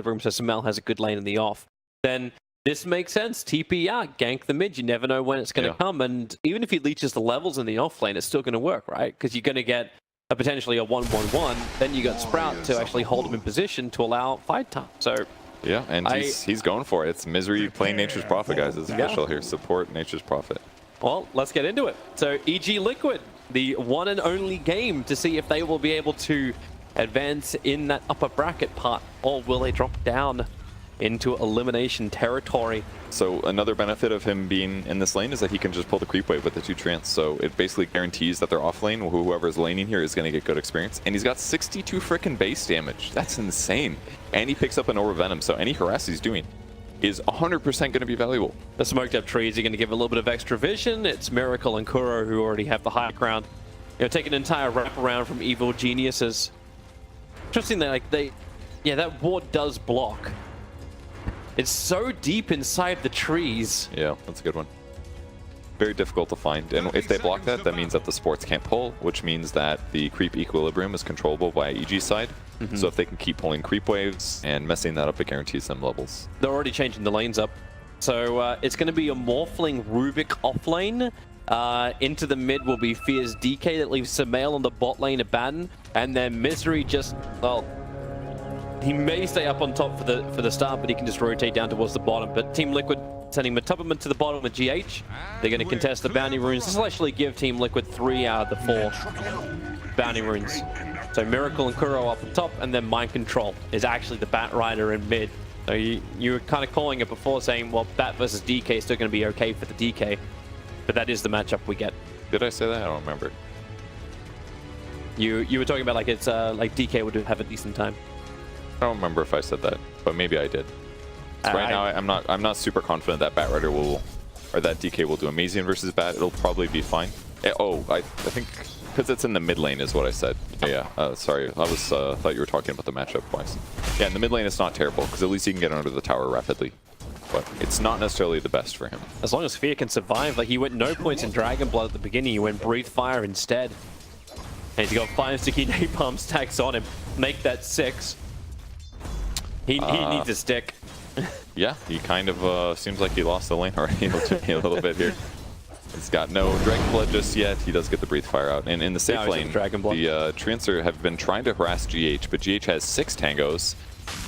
equilibrium, so Samel has a good lane in the off, then this makes sense. TP out, gank the mid. You never know when it's going to come, and even if he leeches the levels in the off lane, it's still going to work, right? Because you're going to get potentially a 1-1-1. Then you got Sprout to actually hold him in position to allow fight time. So yeah, and he's going for it. It's Misery playing Nature's Prophet, guys. It's official here. Support Nature's Prophet. Well, let's get into it. So EG Liquid, the one and only game to see if they will be able to advance in that upper bracket part, or will they drop down into elimination territory. So another benefit of him being in this lane is that he can just pull the creep wave with the 2 Trance. So it basically guarantees that they're off lane. Whoever's laning here is going to get good experience. And he's got 62 frickin' base damage. That's insane. And he picks up an Aura Venom. So any harass he's doing is 100% going to be valuable. The smoked up trees are going to give a little bit of extra vision. It's Miracle and Kuro who already have the high ground. You know, take an entire wraparound from Evil Geniuses. Interesting that that ward does block. It's so deep inside the trees. Yeah, that's a good one. Very difficult to find. And if they block that, that means that the supports can't pull, which means that the creep equilibrium is controllable by EG's side. So if they can keep pulling creep waves and messing that up, it guarantees them levels. They're already changing the lanes up. So it's going to be a Morphling Rubik off lane. Into the mid will be Fierce DK that leaves Samael on the bot lane Abaddon. And then Misery just, well, he may stay up on top for the start, but he can just rotate down towards the bottom. But Team Liquid sending Matupperman to the bottom with GH. They're going to contest the bounty runes. This will actually give Team Liquid 3 out of the 4 bounty runes. So Miracle and Kuro up on top, and then Mind Control is actually the Bat Rider in mid. So you were kind of calling it before, saying, well, Bat versus DK is still going to be okay for the DK. But that is the matchup we get. Did I say that? I don't remember. You were talking about like it's like DK would have a decent time. I don't remember if I said that, but maybe I did. So right now, I'm not super confident that Bat Rider will, or that DK will do amazing versus Bat. It'll probably be fine. I think because it's in the mid lane is what I said. Yeah, sorry, I was thought you were talking about the matchup twice. Yeah, in the mid lane it's not terrible because at least he can get under the tower rapidly, but it's not necessarily the best for him. As long as Fear can survive, like he went no points in Dragon Blood at the beginning, he went Breathe Fire instead, and he's got 5 sticky napalm stacks on him. Make that 6. He needs a stick. Yeah, he kind of seems like he lost the lane already a little bit here. He's got no Dragon Blood just yet. He does get the Breathe Fire out. And in the safe lane, the Trancer have been trying to harass GH, but GH has 6 tangos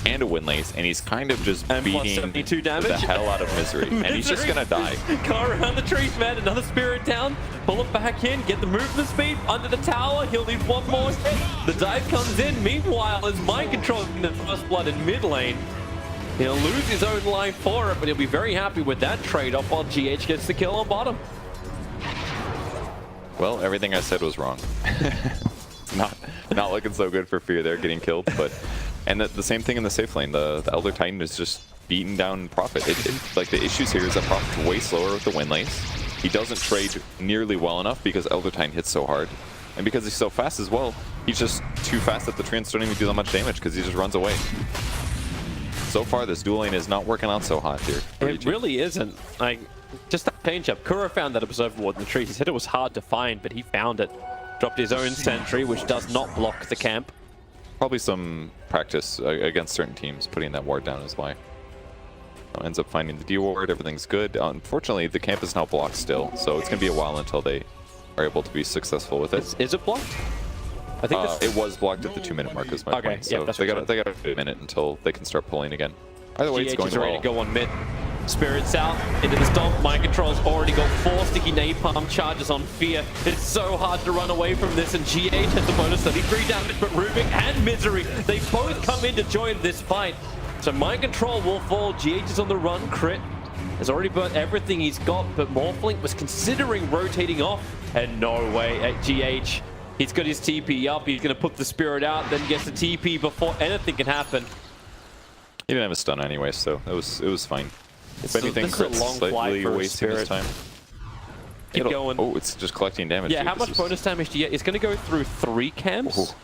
and a Windlace, and he's kind of just beating the hell out of Misery. And he's just going to die. Go around the trees, man. Another Spirit down. Pull it back in. Get the movement speed. Under the tower. He'll need 1 more hit. The dive comes in. Meanwhile, as Mind controlling the first blood in mid lane, he'll lose his own life for it, but he'll be very happy with that trade-off while GH gets the kill on bottom. Well, everything I said was wrong. not looking so good for Fear there, getting killed. But and the same thing in the safe lane. The Elder Titan is just beating down Prophet. Like the issues here is that Prophet's way slower with the Windlace. He doesn't trade nearly well enough because Elder Titan hits so hard. And because he's so fast as well, he's just too fast that the Trance don't even do that much damage because he just runs away. So far, this duel lane is not working out so hot here. It really isn't. Like, just that change up. Kuro found that Observer Ward in the trees. He said it was hard to find, but he found it. Dropped his own sentry, which does not block the camp. Probably some practice against certain teams. Putting that ward down is why. Ends up finding the D ward. Everything's good. Unfortunately, the camp is now blocked still, so it's going to be a while until they are able to be successful with it. Is it blocked? I think it was blocked at the 2-minute mark is my point. So they got a minute until they can start pulling again. Either way, it's going well. Ready to go on mid. Spirits out into the stomp. Mind Control's already got 4 sticky napalm charges on Fear. It's so hard to run away from this, and GH has the bonus 33 damage, but Rubik and Misery, they both come in to join this fight. So Mind Control will fall. GH is on the run. Crit has already burnt everything he's got, but Morphling was considering rotating off, and no way at GH. He's got his TP up. He's going to put the Spirit out, then gets the TP before anything can happen. He didn't have a stun anyway, so it was fine. If anything, this is a long fly for wasting his time. Keep going. Oh, it's just collecting damage. Yeah, how much bonus damage do you get? It's going to go through 3 camps.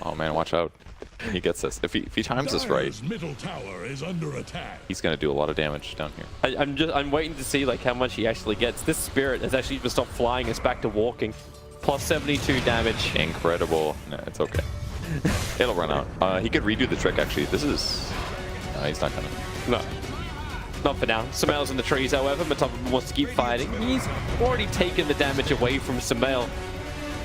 Oh man, watch out. He gets this. If he times this right, middle tower is under attack. He's going to do a lot of damage down here. I'm waiting to see like how much he actually gets. This Spirit has actually just stopped flying. It's back to walking. Plus 72 damage. Incredible. No, it's okay. It'll run out. He could redo the trick, actually. This is he's not gonna. No. Not for now. Samael's in the trees, however. Matop wants to keep fighting. He's already taken the damage away from Samael.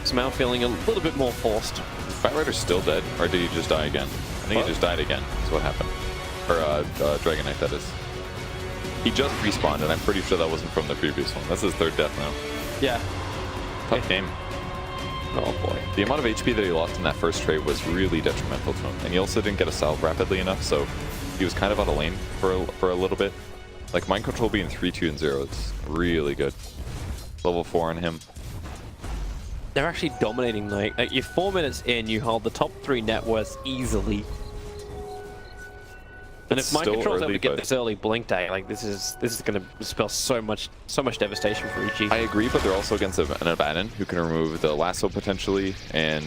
Samael feeling a little bit more forced. Bat Rider's still dead, or did he just die again? I think he just died again, is what happened. Or Dragon Knight, that is. He just respawned, and I'm pretty sure that wasn't from the previous one. That's his third death now. Yeah. Tough game. Oh boy. The amount of HP that he lost in that first trade was really detrimental to him. And he also didn't get a salve rapidly enough, so he was kind of out of lane for a little bit. Like, mind control being 3, 2, and 0 is really good. Level 4 on him. They're actually dominating. Like you're 4 minutes in, you hold the top 3 net worths easily. And if mind control's able to get this early blink day, like this is going to spell so much devastation for EG. I agree, but they're also against an Abaddon who can remove the lasso potentially, and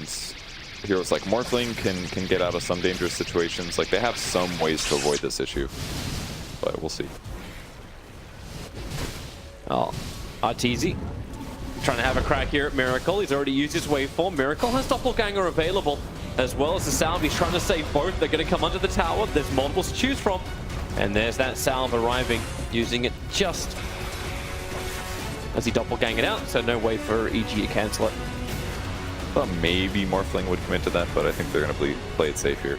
heroes like Morphling can get out of some dangerous situations. Like, they have some ways to avoid this issue, but we'll see. Oh, Arteezy trying to have a crack here at Miracle. He's already used his waveform. Miracle has Doppelganger available, as well as the salve. He's trying to save both. They're going to come under the tower. There's multiples to choose from. And there's that salve arriving, using it just as he doppelganged out, so no way for EG to cancel it. I thought maybe Morphling would commit to that, but I think they're going to play it safe here.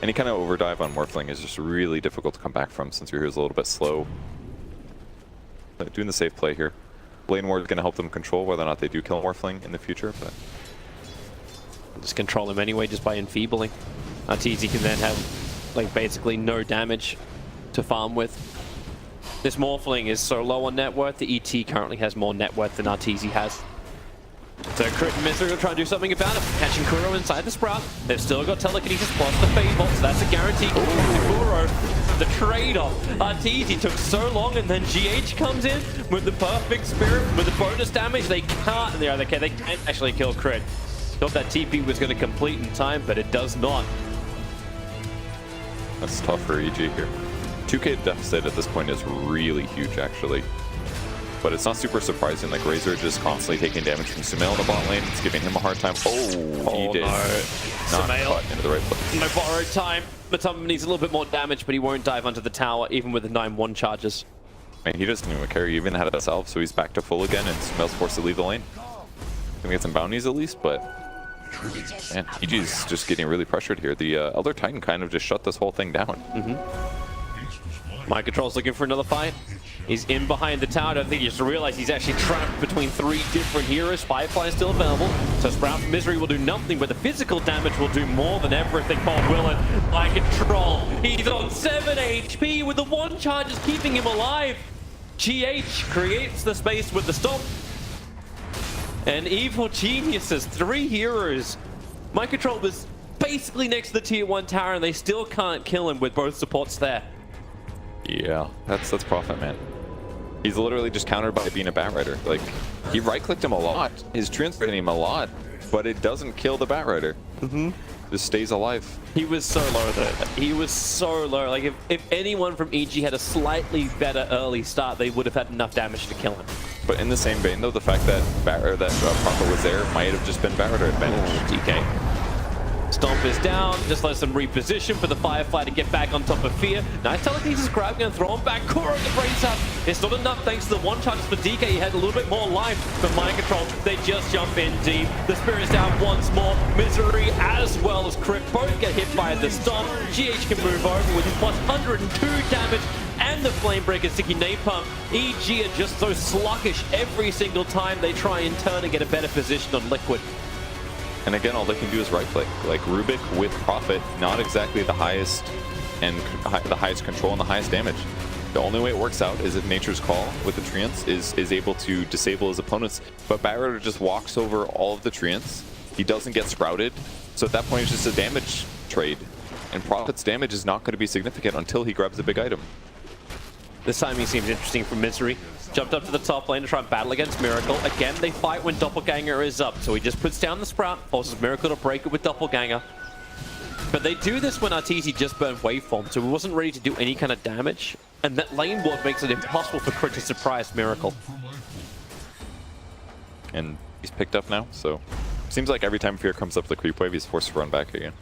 Any kind of overdive on Morphling is just really difficult to come back from, since your hero's a little bit slow. But doing the safe play here. Lane Ward is going to help them control whether or not they do kill Morphling in the future, but just control him anyway just by enfeebling. Arteezy can then have like basically no damage to farm with. This Morphling is so low on net worth. The ET currently has more net worth than Arteezy has. So Crit and Misery will try and do something about it. Catching Kuro inside the Sprout. They've still got Telekinesis plus the Fade Bolt, so that's a guarantee. Kuro, the trade-off. Arteezy took so long, and then GH comes in with the perfect spirit, with the bonus damage. They can't, they can't actually kill Crit. Thought that TP was going to complete in time, but it does not. That's tough for EG here. 2k deficit at this point is really huge, actually. But it's not super surprising. Like, Razor just constantly taking damage from Sumail in the bot lane. It's giving him a hard time. Oh, he did not cut into the right place. No borrowed time. Matop needs a little bit more damage, but he won't dive onto the tower, even with the 9-1 charges. Man, he doesn't even care. He even had a salve, so he's back to full again, and Sumail's forced to leave the lane. Gonna get some bounties at least, but man, EG's just getting really pressured here. The Elder Titan kind of just shut this whole thing down. Mind Control's looking for another fight. He's in behind the tower. I don't think he just realized he's actually trapped between 3 different heroes. Firefly is still available. So Sprout from Misery will do nothing, but the physical damage will do more than everything. Oh, will it? Mind Control. He's on 7 HP with the 1 charge is keeping him alive. GH creates the space with the stomp. And Evil Geniuses, 3 heroes. Mind Control was basically next to the tier 1 tower, and they still can't kill him with both supports there. Yeah, that's Prophet, man. He's literally just countered by being a Bat Rider. Like, he right-clicked him a lot. His transfer hit him a lot, but it doesn't kill the Bat Rider. Just stays alive. He was so low though. He was so low. Like, if anyone from EG had a slightly better early start, they would have had enough damage to kill him. But in the same vein, though, the fact that Prophet was there might have just been Bat Rider advantage. DK. Stomp is down, just lets them reposition for the Firefly to get back on top of Fear. Nice telekinesis grab, and throw him back. Kuro the brace up. It's not enough thanks to the 1 charges for DK. He had a little bit more life, but Mind Control, they just jump in deep. The Spirit's down once more. Misery as well as Crit both get hit by the Stomp. GH can move over with his plus 102 damage and the Flamebreaker Sticky Napalm. EG are just so sluggish every single time they try and turn and get a better position on Liquid. And again, all they can do is right-click. Like, Rubik with Prophet, not exactly the highest control and the highest damage. The only way it works out is if Nature's Call with the Treants is able to disable his opponents. But Bat Rider just walks over all of the Treants. He doesn't get sprouted. So at that point, it's just a damage trade. And Prophet's damage is not going to be significant until he grabs a big item. This timing seems interesting for Misery. Jumped up to the top lane to try and battle against Miracle. Again, they fight when Doppelganger is up. So he just puts down the Sprout, forces Miracle to break it with Doppelganger. But they do this when Arteezy just burned Waveform, so he wasn't ready to do any kind of damage. And that lane ward makes it impossible for Crit to surprise Miracle. And he's picked up now, so seems like every time Fear comes up the creep wave, he's forced to run back again.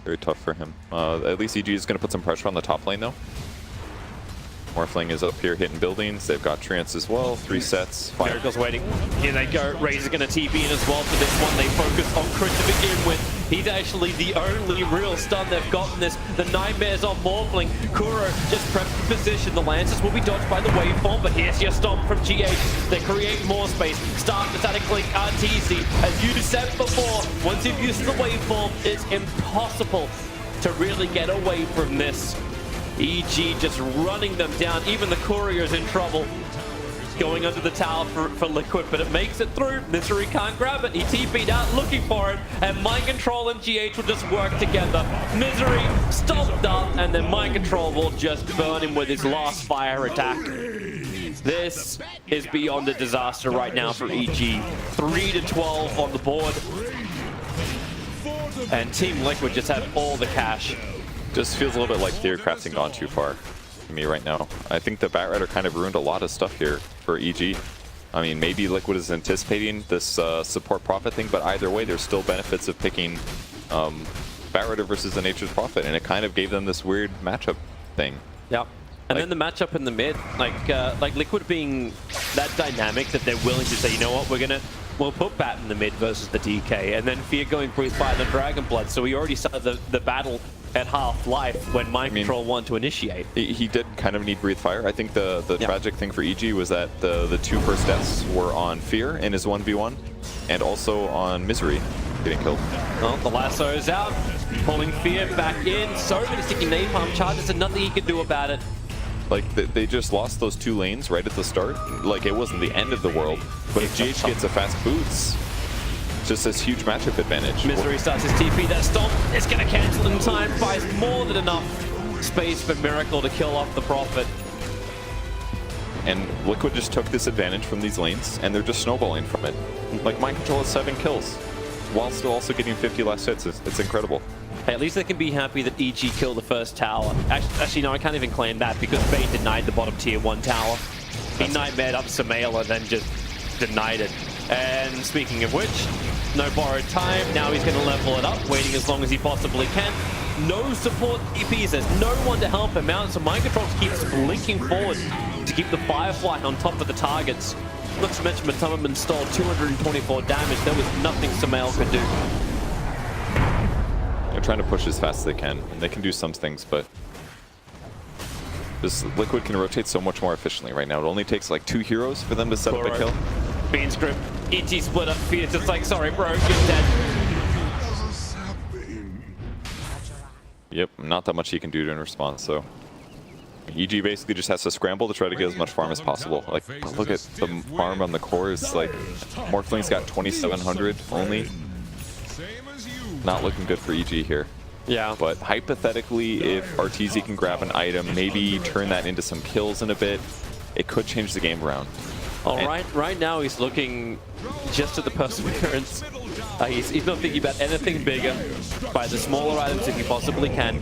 Very tough for him. At least EG is going to put some pressure on the top lane though. Morphling is up here hitting buildings. They've got Trance as well. 3 sets. Miracle's waiting. Here they go. Razor's going to TP in as well for this one. They focus on Crit to begin with. He's actually the only real stun they've gotten this. The Nightmares on Morphling. Kuro just prepped the position. The Lances will be dodged by the waveform, but here's your stomp from GH. They create more space. Start the static link RTC. As you said before, once you've used the waveform, it's impossible to really get away from this. EG just running them down. Even the Courier's in trouble. Going under the tower for Liquid, but it makes it through. Misery can't grab it. He TP'd out looking for it, and Mind Control and GH will just work together. Misery stopped up, and then Mind Control will just burn him with his last fire attack. This is beyond a disaster right now for EG. 3-12 on the board. And Team Liquid just have all the cash. Just feels a little bit like Theorcrafting gone too far to me right now. I think the Batrider kind of ruined a lot of stuff here for EG. I mean, maybe Liquid is anticipating this support Prophet thing, but either way, there's still benefits of picking Batrider versus the Nature's Prophet, and it kind of gave them this weird matchup thing. Yep. And then the matchup in the mid, like Liquid being that dynamic that they're willing to say, you know what, we'll put Bat in the mid versus the DK, and then Fear going Breathe Fire the Dragon Blood. So we already started the battle at half-life when Mind Control wanted to initiate. He did kind of need Breathe Fire. I think the tragic thing for EG was that the 2 first deaths were on Fear in his 1v1, and also on Misery getting killed. Well, the lasso is out, pulling Fear back in. So many sticky napalm charges and nothing he can do about it. Like, they just lost those 2 lanes right at the start. Like, it wasn't the end of the world, but if GH gets a fast boots, just this huge matchup advantage. Misery starts his TP. That stomp is going to cancel in time. Buys more than enough space for Miracle to kill off the Prophet. And Liquid just took this advantage from these lanes, and they're just snowballing from it. Like, Mind Control has 7 kills, while still also getting 50 last hits. It's incredible. Hey, at least they can be happy that EG killed the first tower. Actually, no, I can't even claim that because Bane denied the bottom tier 1 tower. He nightmared up Sumail and then just denied it. And speaking of which, no borrowed time. Now he's going to level it up, waiting as long as he possibly can. No support TPs. There's no one to help him out, so Mind Control keeps blinking forward to keep the Firefly on top of the targets. Not to mention Matama installed 224 damage. There was nothing Sumail could do. They're trying to push as fast as they can, and they can do some things, but this Liquid can rotate so much more efficiently right now. It only takes like 2 heroes for them to set up a kill. Bean's grip, ET split up, Fear's just like, sorry bro, you're dead. Yep, not that much he can do in response, so EG basically just has to scramble to try to get as much farm as possible. Like, look at the farm on the cores, like, Morphling's got 2,700 only. Not looking good for EG here. Yeah. But hypothetically, if Arteezy can grab an item, maybe turn that into some kills in a bit, it could change the game around. Right now he's looking just at the perseverance. He's not thinking about anything bigger. Buy the smaller items if he possibly can.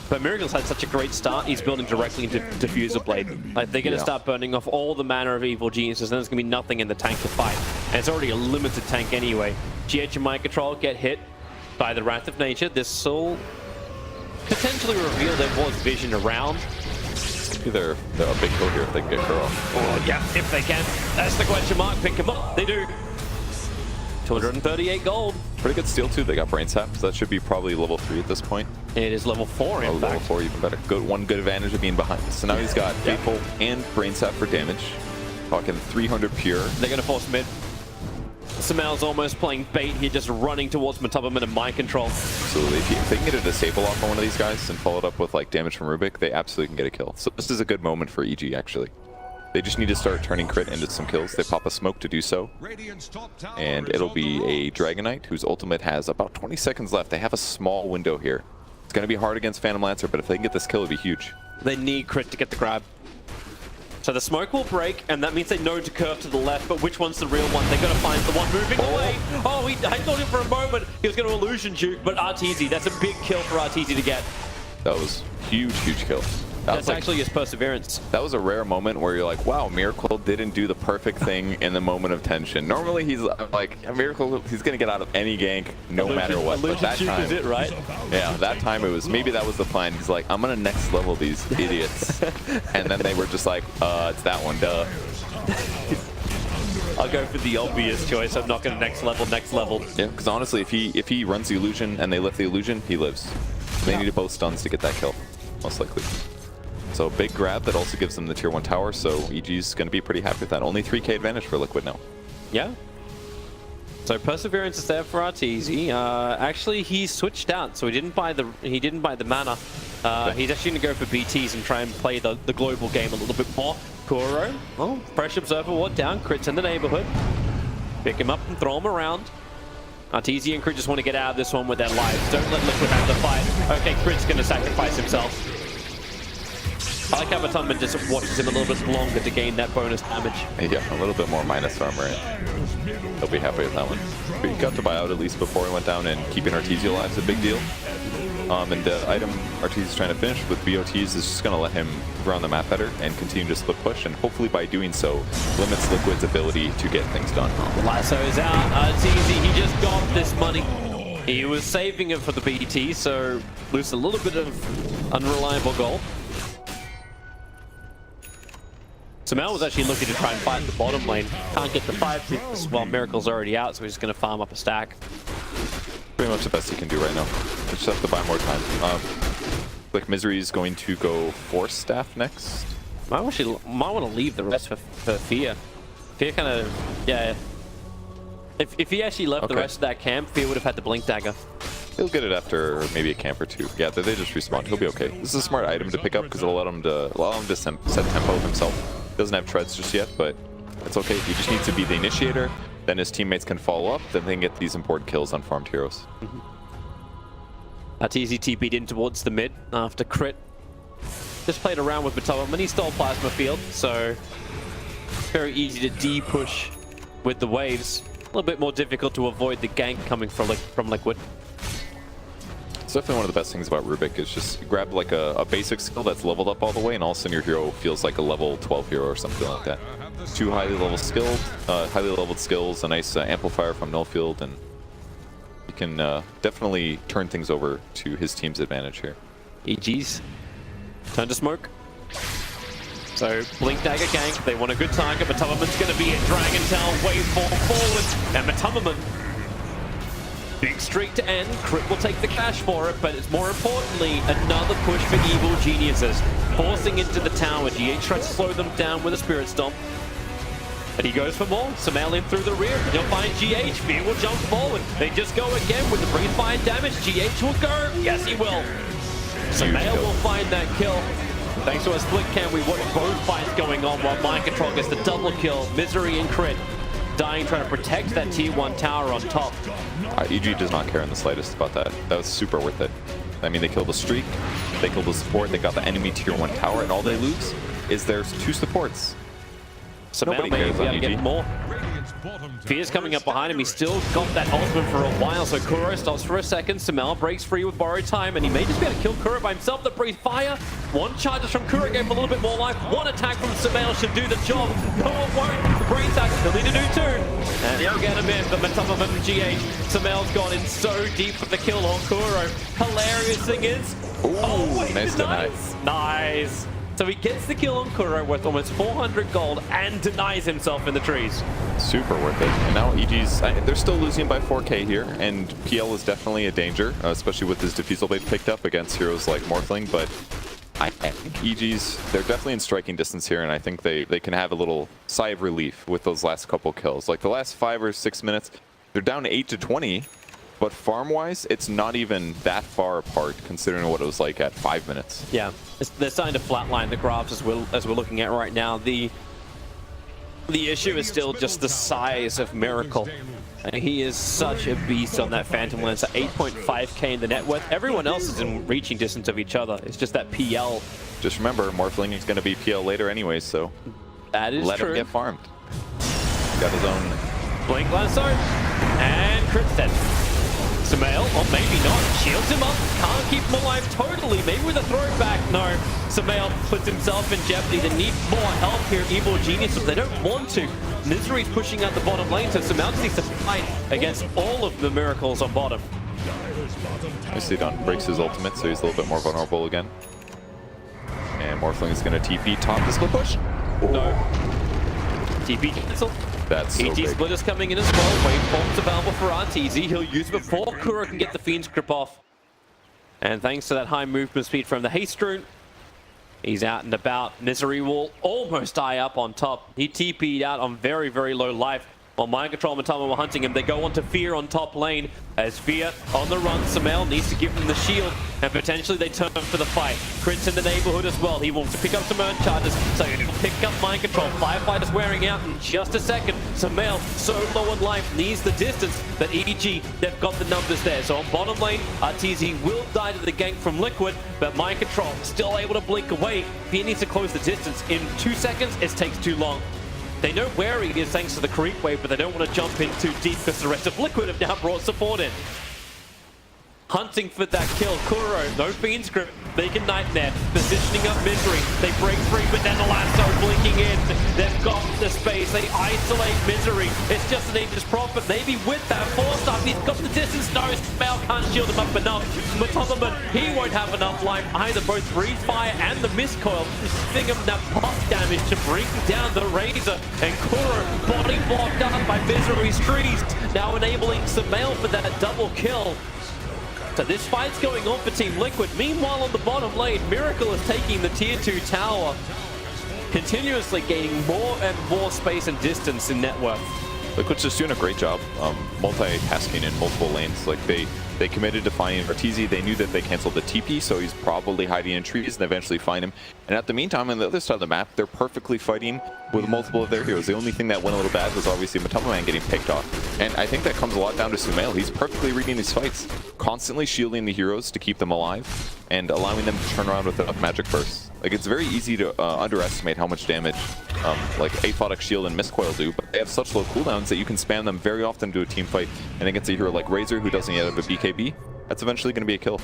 But Miracle's had such a great start, he's building directly into Diffuser Blade. Like, they're going to start burning off all the manner of evil geniuses, and there's going to be nothing in the tank to fight. And it's already a limited tank anyway. GH and Mind Control get hit by the Wrath of Nature. This will potentially reveal there was vision around. Maybe they're a big kill here if they can get Kuro. Oh, yeah, if they can. That's the question mark. Pick him up. They do. 238 gold. Pretty good steal too. They got Brain Sap, so that should be probably level 3 at this point. It is level 4 in fact. Level 4 even better. One good advantage of being behind. So now he's got Faithful and Brain Sap for damage. Talking 300 pure. They're going to force mid. Sumail's almost playing bait here, just running towards Matubman and Mind Control. Absolutely. If they can get a disable off on one of these guys and follow it up with like damage from Rubik, they absolutely can get a kill. So this is a good moment for EG actually. They just need to start turning crit into some kills. They pop a smoke to do so. And it'll be a Dragon Knight whose ultimate has about 20 seconds left. They have a small window here. It's going to be hard against Phantom Lancer, but if they can get this kill, it'll be huge. They need crit to get the grab. So the smoke will break, and that means they know to curve to the left, but which one's the real one? They've got to find the one moving away. Oh, I thought him for a moment. He was going to illusion juke, but Arteezy, that's a big kill for Arteezy to get. That was huge, huge kill. That's actually his perseverance. That was a rare moment where you're like, wow, Miracle didn't do the perfect thing in the moment of tension. Normally he's like, Miracle, he's going to get out of any gank no matter what. But that time, is it, right? Yeah, that time it was, maybe that was the plan. He's like, I'm going to next level these idiots. And then they were just like, it's that one, duh. I'll go for the obvious choice. I'm not going to next level. Yeah, because honestly, if he runs the illusion and they lift the illusion, he lives. They need both stuns to get that kill, most likely. So big grab that also gives them the tier 1 tower, so EG's going to be pretty happy with that. Only 3k advantage for Liquid now. Yeah. So perseverance is there for Arteezy. Actually, he switched out, so he didn't buy the mana. He's actually going to go for BTs and try and play the global game a little bit more. Kuro, well, fresh observer ward down, crits in the neighborhood. Pick him up and throw him around. Arteezy and Crit just want to get out of this one with their lives. Don't let Liquid have the fight. Okay, Crit's going to sacrifice himself. I like how Matama just watches him a little bit longer to gain that bonus damage. Yeah, a little bit more minus armor. He'll be happy with that one. But he got to buy out at least before he went down, and keeping Arteezy alive is a big deal. And the item Arteezy's trying to finish with BOTs is just going to let him run the map better and continue to split push, and hopefully by doing so, limits Liquid's ability to get things done. Lasso is out. Arteezy, he just got this money. He was saving it for the BT, so lose a little bit of unreliable gold. So Mel was actually looking to try and fight the bottom lane. Can't get the 5 because, well, Miracle's already out, so he's going to farm up a stack. Pretty much the best he can do right now. Just have to buy more time. Like Misery is going to go Force Staff next. Might want to leave the rest for Fear. Fear kind of, yeah. If he actually left the rest of that camp, Fear would have had the Blink Dagger. He'll get it after maybe a camp or two. Yeah, they just respawn. He'll be okay. This is a smart item to pick up because it'll allow him to set tempo himself. Doesn't have treads just yet, but it's okay. He just needs to be the initiator. Then his teammates can follow up. Then they can get these important kills on farmed heroes. Arteezy TP'd in towards the mid after Crit. Just played around with Matoma, and he stole Plasma Field, so very easy to D-push with the waves. A little bit more difficult to avoid the gank coming from Liquid. It's definitely one of the best things about Rubik is just grab like a basic skill that's leveled up all the way, and all of a sudden your hero feels like a level 12 hero or something like that. 2 highly leveled skills, a nice amplifier from Nullfield, and you can definitely turn things over to his team's advantage here. EG's turn to smoke. So Blink Dagger gank, they want a good target. Matamaman's going to be at Dragon Tail, waveform forward, and Matamaman. Big streak to end. Crit will take the cash for it, but it's more importantly another push for Evil Geniuses. Forcing into the tower. GH tries to slow them down with a Spirit Stomp. But he goes for more. Samael in through the rear. He'll find GH. Fear will jump forward. They just go again with the Breathe Fire damage. GH will go. Yes, he will. Samael will find that kill. Thanks to a split cam, we watch both fights going on while Mind Control gets the double kill. Misery and Crit dying, trying to protect that tier 1 tower on top. EG does not care in the slightest about that. That was super worth it. I mean, they killed the streak, they killed the support, they got the enemy tier 1 tower, and all they lose is their 2 supports. Samael may be able to get more. Fear's coming up behind him. He's still got that ultimate for a while, so Kuro stops for a second. Samael breaks free with borrowed time, and he may just be able to kill Kuro by himself. The Breathe Fire. 1 charges from Kuro gave him a little bit more life. 1 attack from Samael should do the job. No, it won't. The Breathe Attack, he'll need to do 2. And he'll get him in. The Matama and GH. Samael's gone in so deep with the kill on Kuro. Hilarious thing is, nice deny. Nice. So he gets the kill on Kuro worth almost 400 gold and denies himself in the trees. Super worth it. And now EG's, they're still losing by 4k here, and PL is definitely a danger, especially with his Diffusal Blade picked up against heroes like Morphling, but I think EG's, they're definitely in striking distance here, and I think they can have a little sigh of relief with those last couple kills. Like the last 5 or 6 minutes, they're down 8 to 20, but farm-wise, it's not even that far apart considering what it was like at 5 minutes. Yeah, they're starting to flatline the graphs as we're looking at right now. The issue is still just the size of Miracle. And he is such a beast on that Phantom Lance at 8.5k in the net worth. Everyone else is in reaching distance of each other. It's just that PL. Just remember, Morphling is going to be PL later anyway, so that is let true. him get farmed. He's got his own Blink Lasso and Crit Dead. Sumail, or maybe not, shields him up, can't keep him alive totally, maybe with a throwback, no. Sumail puts himself in jeopardy, they need more help here, Evil Genius, but they don't want to. Misery's pushing out the bottom lane, so Sumail just needs to fight against all of the miracles on bottom. Don breaks his ultimate, so he's a little bit more vulnerable again. And Morphling is going to TP top the split push. No. TP cancel. That's so big. split is coming in as well. Waveforms available for RTZ. He'll use it before KUNKKA can get the Fiend's Grip off. And thanks to that high movement speed from the Haste Rune, he's out and about. Misery will almost die up on top. He TP'd out on very, very low life. While Mind Control and Matama were hunting him, they go on to Fear on top lane. As Fear on the run, Sumail needs to give him the shield, and potentially they turn for the fight. Crit's in the neighborhood as well. He wants to pick up some Earth Charges, so he'll pick up Mind Control. Firefighters wearing out in just a second. Sumail, so low on life, needs the distance, but EG, they've got the numbers there. So on bottom lane, RTZ will die to the gank from Liquid, but Mind Control still able to blink away. Fear needs to close the distance. In 2 seconds, it takes too long. They know where he is thanks to the creep wave, but they don't want to jump in too deep because the rest of Liquid have now brought support in. Hunting for that kill. Kuro, no Fiend's Grip, Beacon Nightmare, positioning up Misery. They break free, but then the lasso blinking in. They've got the space. They isolate Misery. It's just an Aegis Prophet. Maybe with that force up, he's got the distance. No, Spell can't shield him up enough. Matoma, he won't have enough life either. Both Breeze Fire and the Mist Coil giving him that pop damage to bring down the Razor. And Kuro, body blocked up by Misery's trees, now enabling Sumail for that double kill. So this fight's going on for Team Liquid. Meanwhile, on the bottom lane, Miracle is taking the tier 2 tower, continuously gaining more and more space and distance in network. Liquid's just doing a great job multitasking in multiple lanes. Like they committed to finding RTZ. They knew that they canceled the TP, so he's probably hiding in trees and eventually find him. And at the meantime, on the other side of the map, they're perfectly fighting with multiple of their heroes. The only thing that went a little bad was obviously Matoma Man getting picked off. And I think that comes a lot down to Sumail. He's perfectly reading these fights, constantly shielding the heroes to keep them alive and allowing them to turn around with enough magic bursts. Like, it's very easy to underestimate how much damage like Aphotic Shield and Mist Coil do, but they have such low cooldowns that you can spam them very often to a team fight. And against a hero like Razor, who doesn't yet have a BKB, that's eventually going to be a kill.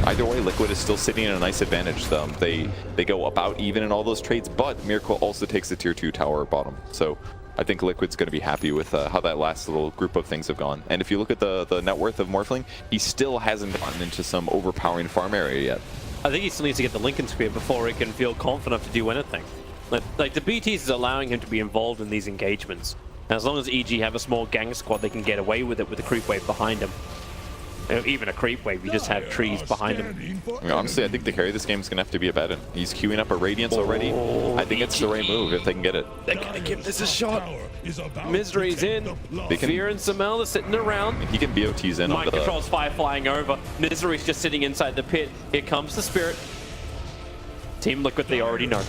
Either way, Liquid is still sitting in a nice advantage. They go about even in all those trades, but Miracle also takes the tier 2 tower bottom. So I think Liquid's going to be happy with how that last little group of things have gone. And if you look at the net worth of Morphling, he still hasn't gotten into some overpowering farm area yet. I think he still needs to get the Lincoln Spear before he can feel confident to do anything. Like the BTs is allowing him to be involved in these engagements. And as long as EG have a small gang squad, they can get away with it with the creep wave behind him. Even a creep wave, you just have trees behind him. I mean, honestly, I think the carry of this game is going to have to be Abaddon. He's queuing up a Radiance already. I think it's the right move if they can get it. They're going to give this a shot. Misery's in. Fear and Sumail are sitting around. He can BOTs in. Mind Control's fire flying over. Misery's just sitting inside the pit. Here comes the Spirit. Team Liquid, they already know.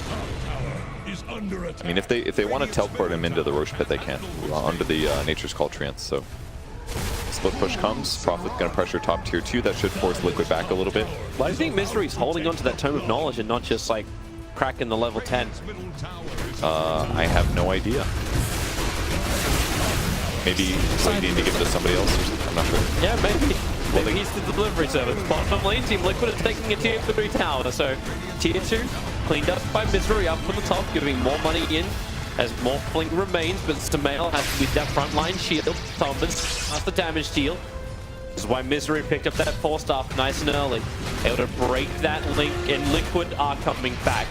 I mean, if they want to teleport him into the Roche pit, they can. Under the Nature's Call Treants, so. Split push comes. Prophet's going to pressure top tier 2. That should force Liquid back a little bit. Why do you think Misery's holding on to that Tome of Knowledge and not just like cracking the level 10? I have no idea. Maybe waiting to give it to somebody else or something. I'm not sure. Yeah, maybe. Maybe he's the delivery service. Bottom lane, Team Liquid is taking a tier 3 tower. So tier 2 cleaned up by Misery up from the top, giving more money in as Morphling remains, but Sumail has to be that frontline shield. Thomas has the damage deal. This is why Misery picked up that 4-staff nice and early. Able to break that link, and Liquid are coming back.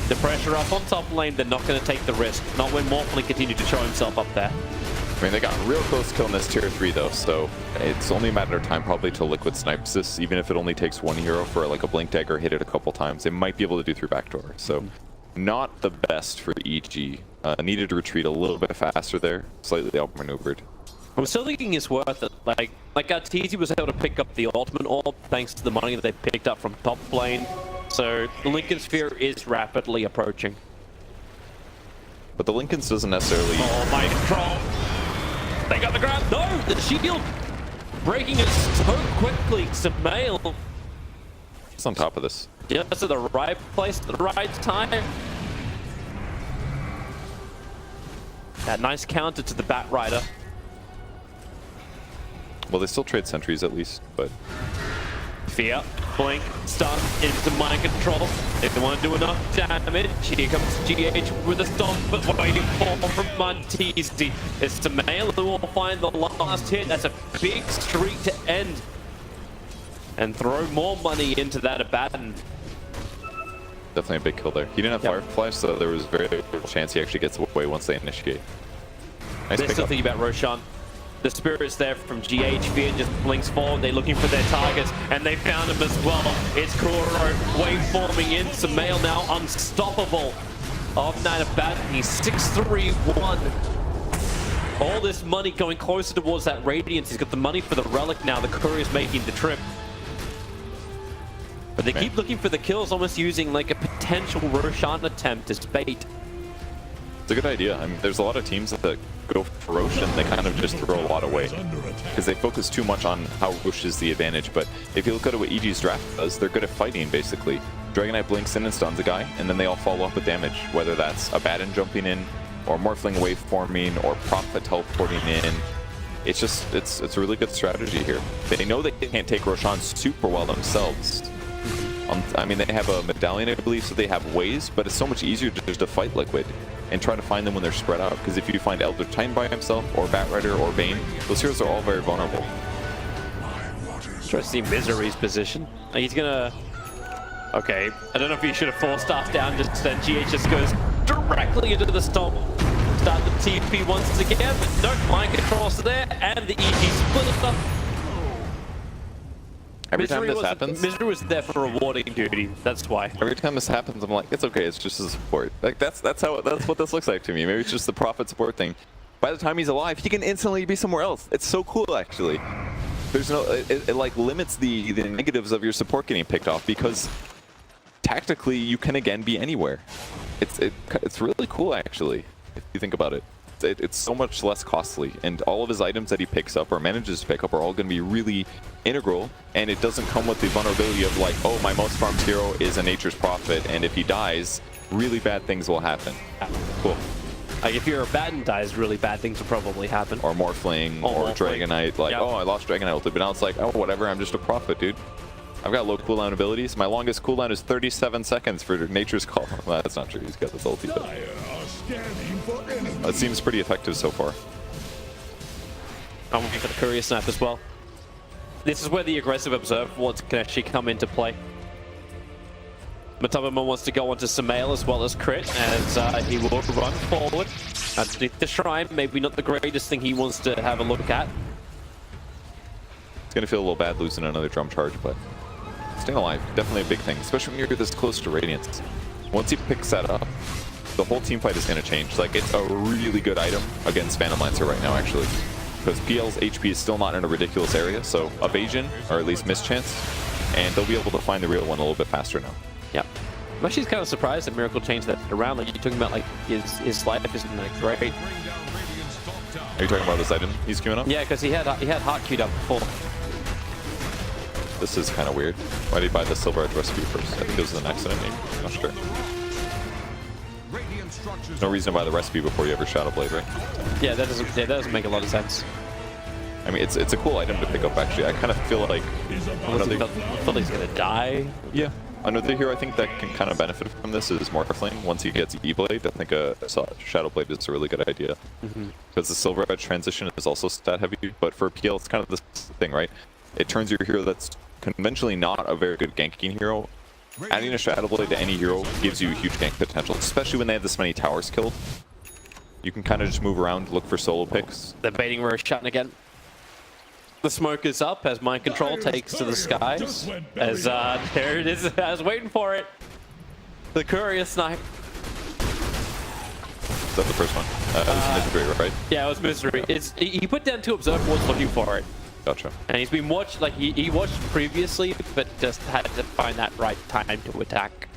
The pressure up on top lane, they're not going to take the risk. Not when Morphling continued to show himself up there. I mean, they got real close to killing this tier 3 though, so it's only a matter of time probably till Liquid snipes this. Even if it only takes one hero for like a Blink Dagger, hit it a couple times, they might be able to do through backdoor. So not the best for EG. Needed to retreat a little bit faster there, slightly outmaneuvered. I'm still thinking it's worth it. Like Arteezy was able to pick up the ultimate orb thanks to the money that they picked up from top lane. So the Lincoln Sphere is rapidly approaching. But the Lincoln's doesn't necessarily... Oh, Mind Control! They got the grab! No! The shield! Breaking it so quickly. Sumail. It's on top of this. Just at the right place at the right time. That nice counter to the Bat Rider. Well, they still trade sentries at least, but Fear, blink, stun into mind control. If they want to do enough damage, here comes GH with a stomp, but waiting for from Monteezy. It's Samael who will find the last hit. That's a big streak to end. And throw more money into that Abaddon. definitely a big kill there. He didn't have Firefly, so there was very little chance he actually gets away once they initiate. Nice They're still thinking about Roshan. The spirit's there from GH. Fear just blinks forward. They're looking for their targets, and they found him as well. It's Kuro waveforming in. Samael now unstoppable. Of Night Abaddon, he's 6-3-1. All this money going closer towards that Radiance. He's got the money for the Relic now. The Courier's making the trip. But they keep looking for the kills, almost using like a potential Roshan attempt as bait. It's a good idea. I mean, there's a lot of teams that go for Rosh and they kind of just throw a lot away because they focus too much on how Rosh is the advantage. But if you look at what EG's draft does, they're good at fighting basically. Dragon Knight blinks in and stuns a guy, and then they all follow up with damage, whether that's Abaddon jumping in, or Morphling wave forming, or Prophet teleporting in. It's just, it's a really good strategy here. They know they can't take Roshan super well themselves. I mean, they have a medallion, I believe, so they have ways, but it's so much easier to just to fight Liquid and try to find them when they're spread out. Because if you find Elder Titan by himself, or Batrider, or Bane, those heroes are all very vulnerable. Try to see Misery's position. He's gonna... Okay, I don't know if he should have 4-staffed down, just then GH just goes directly into the stomp. Start the TP once again, but no mind controls there, and the EP split it up. Every time this happens, Misery was there for rewarding duty. That's why. Every time this happens, I'm like, it's okay. It's just a support. Like that's what this looks like to me. Maybe it's just the Prophet support thing. By the time he's alive, he can instantly be somewhere else. It's so cool, actually. There's no, it like limits the negatives of your support getting picked off because tactically you can again be anywhere. It's really cool, actually, if you think about it. It's so much less costly, and all of his items that he picks up or manages to pick up are all going to be really integral, and it doesn't come with the vulnerability of like, oh, my most farmed hero is a Nature's Prophet, and if he dies, really bad things will happen. Cool. Like if your Abaddon dies, really bad things will probably happen. Or Morphling, or Dragon Knight, like, oh, I lost Dragon Knight ulti, but now it's like, oh, whatever, I'm just a Prophet, dude. I've got low cooldown abilities. My longest cooldown is 37 seconds for Nature's Call. Well, that's not true. He's got this ulti, but it seems pretty effective so far. I'm waiting for the Courier Snap as well. This is where the aggressive Observer Wards can actually come into play. Matabama wants to go onto Samael as well as Crit, as he will run forward underneath the Shrine. Maybe not the greatest thing he wants to have a look at. It's going to feel a little bad losing another drum charge, but staying alive, definitely a big thing, especially when you're this close to Radiance. Once he picks that up, the whole team fight is going to change. Like, it's a really good item against Phantom Lancer right now, actually. Because PL's HP is still not in a ridiculous area, so evasion, or at least mischance, and they'll be able to find the real one a little bit faster now. Yeah. I'm actually kind of surprised that Miracle changed that around. Like, you're talking about, like, his life isn't, like, great. Are you talking about this item he's queuing up? Yeah, because he had Heart queued up before. This is kind of weird. Why did he buy the Silver Edge recipe first? I think it was an accident, maybe. I'm not sure. There's no reason to buy the recipe before you ever Shadow Blade, right? Yeah, that doesn't make a lot of sense. I mean, it's a cool item to pick up, actually. I kind of feel like... I thought he's going to die. Yeah. Another hero I think that can kind of benefit from this is Morphling. Once he gets E-Blade, I think a Shadow Blade is a really good idea. Because the Silver Edge transition is also stat heavy, but for PL it's kind of this thing, right? It turns your hero that's conventionally not a very good ganking hero. Adding a Shadow Blade to any hero gives you huge gank potential, especially when they have this many towers killed. You can kind of just move around, look for solo picks. They're baiting Roshan again. The smoke is up as Mind Control takes to the skies. As there it is, I was waiting for it. The Courier Snipe. Is that the first one? That was Misery, right? Yeah, it was Misery. He put down 2 Observer Wards looking for it. Gotcha. And he's been watched, like he watched previously, but just had to find that right time to attack.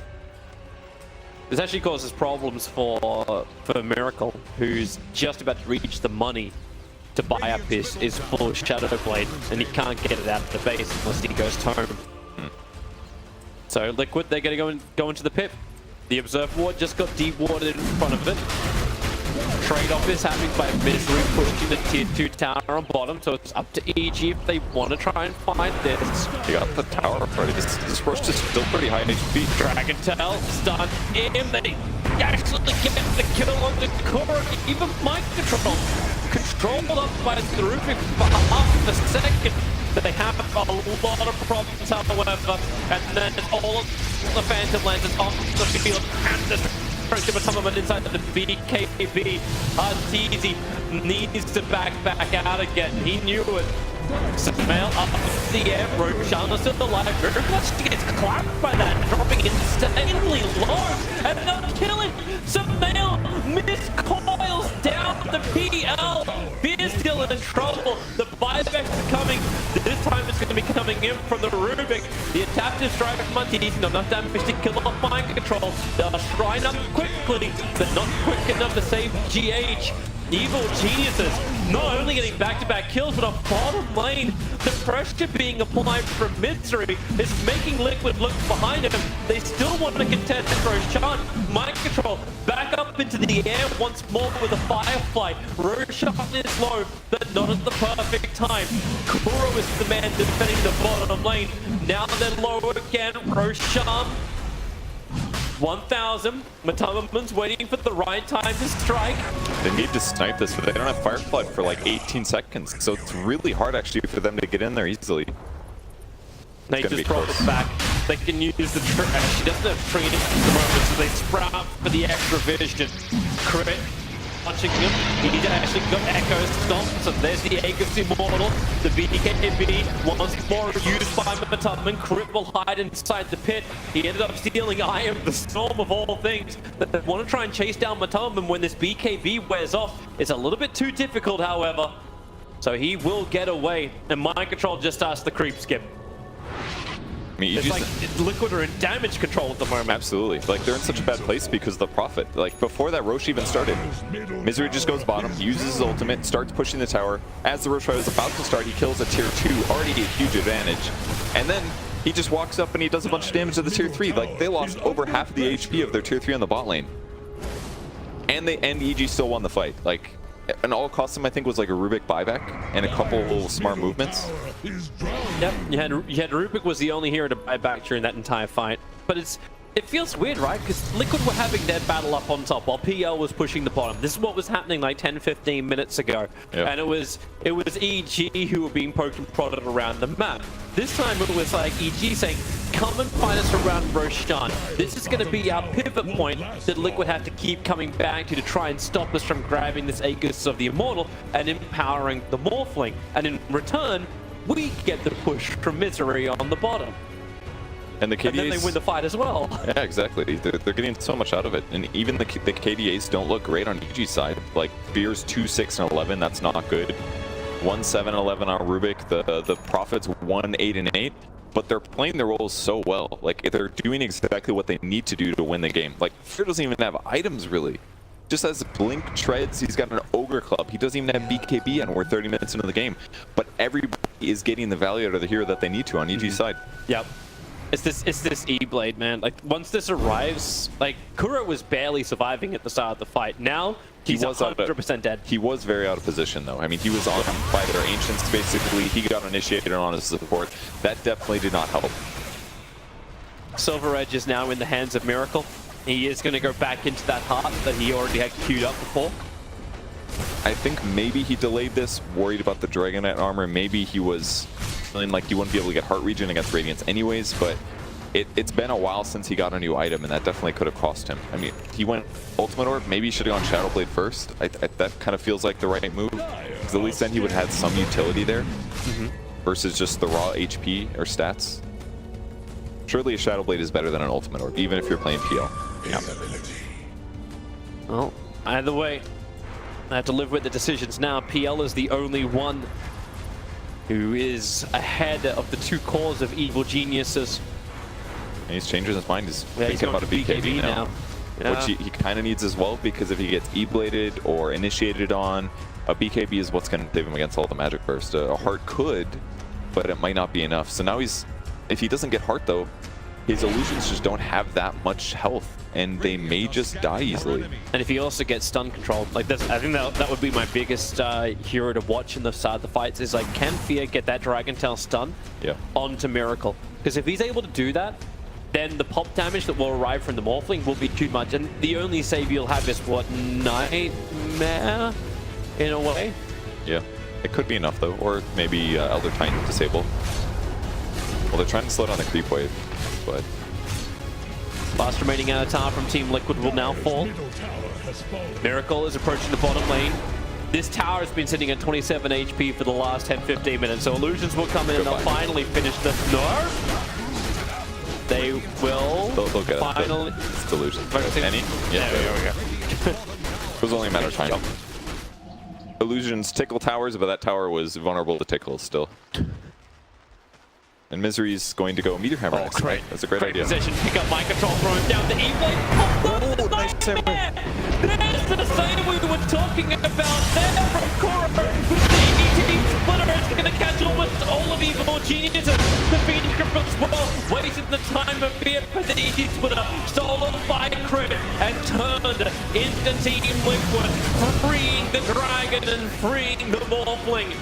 This actually causes problems for Miracle, who's just about to reach the money to buy up his full Shadow Blade, and he can't get it out of the base unless he goes home. So Liquid, they're gonna go into the pit. The Observer Ward just got dewarded in front of it. trade-off is happening by Misery pushing the tier 2 tower on bottom, so it's up to EG if they want to try and find this. He got the tower already. This rush is still pretty high HP. Dragon Tail, stun him, they actually get the kill on the core, even mind control. Controlled up by the Rubik for half a second. They have a lot of problems, however, and then all of the Phantom Lances off the field, and the Matumman inside the BKB. Arteezy needs to back out again. He knew it. Samael up in the air, Roshan is still alive. Very much gets clapped by that, dropping insanely low, and not killing. Samael miscoils down the PL. Beer's still in trouble. The buybacks are coming. This time it's going to be coming in from the Rubik. The adaptive strike from Arteezy, not enough damage to kill off mind control. They'll shrine up quickly, but not quick enough to save GH. Evil Geniuses not only getting back-to-back kills, but on bottom lane, the pressure being applied from Misery is making Liquid look behind him. They still want to contest Roshan. Mind control back up into the air once more with a Firefly. Roshan is low, but not at the perfect time. Kuro is the man defending the bottom lane. Now they're low again. Roshan 1000. Matumman's waiting for the right time to strike. They need to snipe this, but they don't have Firefly for like 18 seconds. So it's really hard actually for them to get in there easily. They just drop it back. They can use the trash. She doesn't have training at the moment, so they sprout for the extra vision. Crit. Punching him. He's actually got Echo Stomp, so there's the Aegis Immortal. The BKB once more used by Matumman. Crit will hide inside the pit. He ended up stealing I Am the Storm of all things. They want to try and chase down Matumman when this BKB wears off. It's a little bit too difficult, however. So he will get away, and Mind Control just starts the creep skip. I mean, it's like Liquid are in damage control at the moment. Absolutely. Like, they're in such a bad place because of the Prophet. Like, before that Rosh even started, Misery just goes bottom, uses his ultimate, starts pushing the tower. As the Rosh fight was about to start, he kills a tier 2, already a huge advantage. And then he just walks up and he does a bunch of damage to the tier 3. Like, they lost over half of the HP of their tier 3 on the bot lane. And EG still won the fight. Like, and all it cost them, I think, was like a Rubik buyback and a couple little smart movements. Yep, you had Rubik was the only hero to buy back during that entire fight. But it feels weird, right? Because Liquid were having their battle up on top while PL was pushing the bottom. This is what was happening like 10-15 minutes ago. Yep. And it was EG who were being poked and prodded around the map. This time it was like EG saying, come and fight us around Roshan. This is going to be our pivot point that Liquid have to keep coming back to try and stop us from grabbing this Aegis of the Immortal and empowering the Morphling. And in return, we get the push from Misery on the bottom. And the KDAs, and then they win the fight as well. Yeah, exactly. They're getting so much out of it. And even the KDAs don't look great on EG's side. Like, Beer's 2-6 and 11, that's not good. 1-7 and 11 on Rubik. The Prophet's 1-8 and 8. But they're playing their roles so well. Like, they're doing exactly what they need to do to win the game. Like, Fear doesn't even have items, really. Just has Blink Treads, he's got an Ogre Club. He doesn't even have BKB, and we're 30 minutes into the game. But everybody is getting the value out of the hero that they need to on EG's side. Yep. It's this E-Blade, man. Like, once this arrives, like, Kuro was barely surviving at the start of the fight. Now, he's 100% dead. He was very out of position, though. I mean, he was on by their Ancients, basically. He got initiated on his support. That definitely did not help. Silver Edge is now in the hands of Miracle. He is going to go back into that heart that he already had queued up before. I think maybe he delayed this, worried about the Dragonite armor. Maybe he was feeling like he wouldn't be able to get Heart Regen against Radiance anyways, but it's been a while since he got a new item, and that definitely could have cost him. I mean, he went Ultimate Orb, maybe he should have gone Shadow Blade first. That kind of feels like the right move, because at least then he would have had some utility there, versus just the raw HP or stats. Surely a Shadow Blade is better than an Ultimate Orb, even if you're playing PL. Yeah. Well, either way, I have to live with the decisions now. PL is the only one who is ahead of the two cores of Evil Geniuses. And he's changing his mind. He's thinking about a BKB now. Yeah. Which he kind of needs as well, because if he gets E-Bladed or initiated on, a BKB is what's going to save him against all the Magic Burst. A Heart could, but it might not be enough. So now if he doesn't get Heart though, his illusions just don't have that much health, and they may just die easily. And if he also gets stun controlled, like this, I think that would be my biggest hero to watch in the start of the fights is like, can Fear get that Dragon Tail stun onto Miracle? Because if he's able to do that, then the pop damage that will arrive from the Morphling will be too much, and the only save you'll have is what, Nightmare in a way. Yeah, it could be enough though, or maybe Elder Titan disable. Well, they're trying to slow down the creep wave, but Last remaining Avatar from Team Liquid will now fall. Miracle is approaching the bottom lane. This tower has been sitting at 27 HP for the last 10-15 minutes, so Illusions will come in and they'll finally finish the... No! They will they'll get finally... it. It's Illusions. Any? Yeah, there we go. It was only a matter of time. Illusions tickle towers, but that tower was vulnerable to tickles still. And Misery's going to go Meteor Hammer next. Great. That's a great idea. Position, pick up mind control, throw him down to E-Blade. Oh, nice save. There's the save we were talking about there from Kuro. The ET Splitter is going to catch almost all of Evil Geniuses. The Phoenix Grip as well, wasted the time of fear for the ET Splitter. Stolen by Crit and turned into Team Liquid, freeing the Dragon and freeing the Morphling.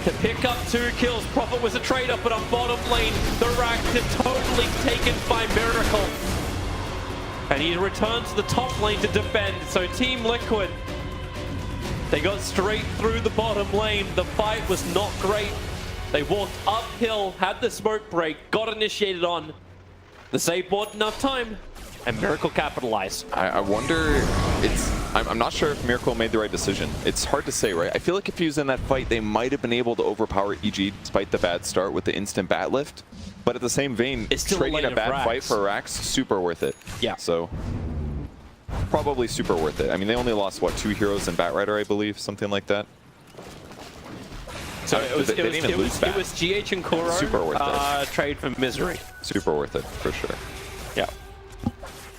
To pick up 2 kills. Prophet was a trade-up, but on bottom lane, the rack is totally taken by Miracle. And he returns to the top lane to defend. So Team Liquid, they got straight through the bottom lane. The fight was not great. They walked uphill, had the smoke break, got initiated on. The save bought enough time, and Miracle capitalized. I wonder, I'm not sure if Miracle made the right decision. It's hard to say, right? I feel like if he was in that fight, they might have been able to overpower EG despite the bad start with the instant bat lift. But at the same vein, trading a bad fight for Rax, super worth it. Yeah. So, probably super worth it. I mean, they only lost, what, 2 heroes and Batrider, I believe? Something like that. So it was GH and Kuro. Super worth it. Trade for Misery. Super worth it, for sure. Yeah.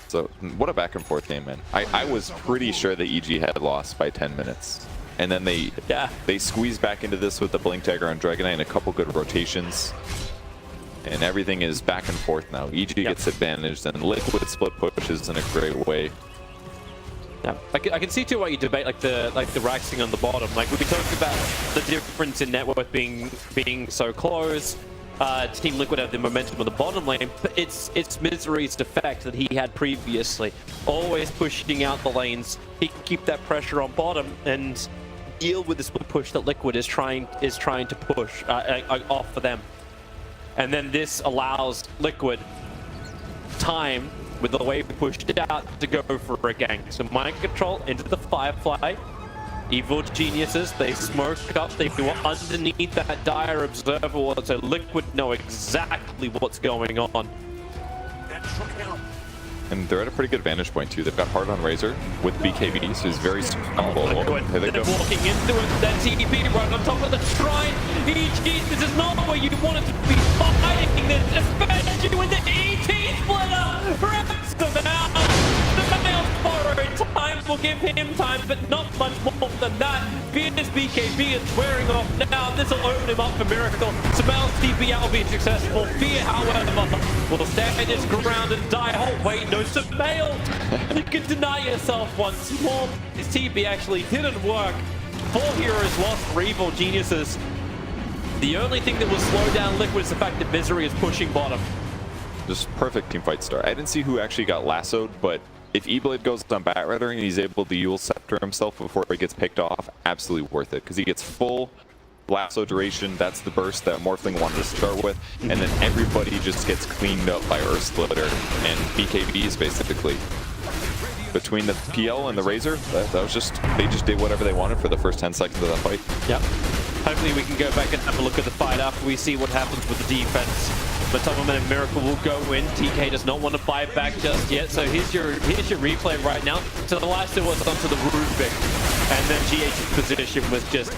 So, what a back and forth game, man. I was pretty sure that EG had lost by 10 minutes. And then they squeezed back into this with the Blink Dagger on Dragonite and a couple good rotations. And everything is back and forth now. EG gets advantaged, and Liquid split pushes in a great way. Yeah, I can see too why you debate like the Raxing on the bottom. Like we talked about the difference in net worth being so close. Team Liquid have the momentum on the bottom lane, but it's Misery's defect that he had previously. Always pushing out the lanes. He can keep that pressure on bottom and deal with the split push that Liquid is trying to push off for them. And then this allows Liquid time with the wave pushed out to go for a gank. So mind control into the Firefly. Evil Geniuses, they smoke up, they go underneath that dire observer wall, so Liquid know exactly what's going on. And they're at a pretty good vantage point too. They've got hard on Razor with BKB, so he's very strong. Here they go. Walking into it, that TP right on top of the shrine. This is not where you wanted to be fighting this, especially with the ET Splitter. The male's borrowed time will give him time, but not much more than that. Fear's BKB is wearing off now. This will open him up for Miracle. Samel's TP out will be successful. Fear, however, will stand his ground and die. Oh wait, no, Samel! You can deny yourself once more. His TP actually didn't work. 4 heroes lost for Evil Geniuses. The only thing that will slow down Liquid is the fact that Misery is pushing bottom. Just perfect teamfight start. I didn't see who actually got lassoed, but if E-Blade goes on Batrider and he's able to Yule Scepter himself before he gets picked off, absolutely worth it, because he gets full lasso duration. That's the burst that Morphling wanted to start with, and then everybody just gets cleaned up by Earth Splitter and BKBs basically. Between the PL and the Razor, that was just, they just did whatever they wanted for the first 10 seconds of that fight. Yep. Hopefully we can go back and have a look at the fight after we see what happens with the defense. But top of and Miracle will go in. TK does not want to buy it back just yet. So here's your replay right now. So the last was onto the Rubik, and then GH's position was just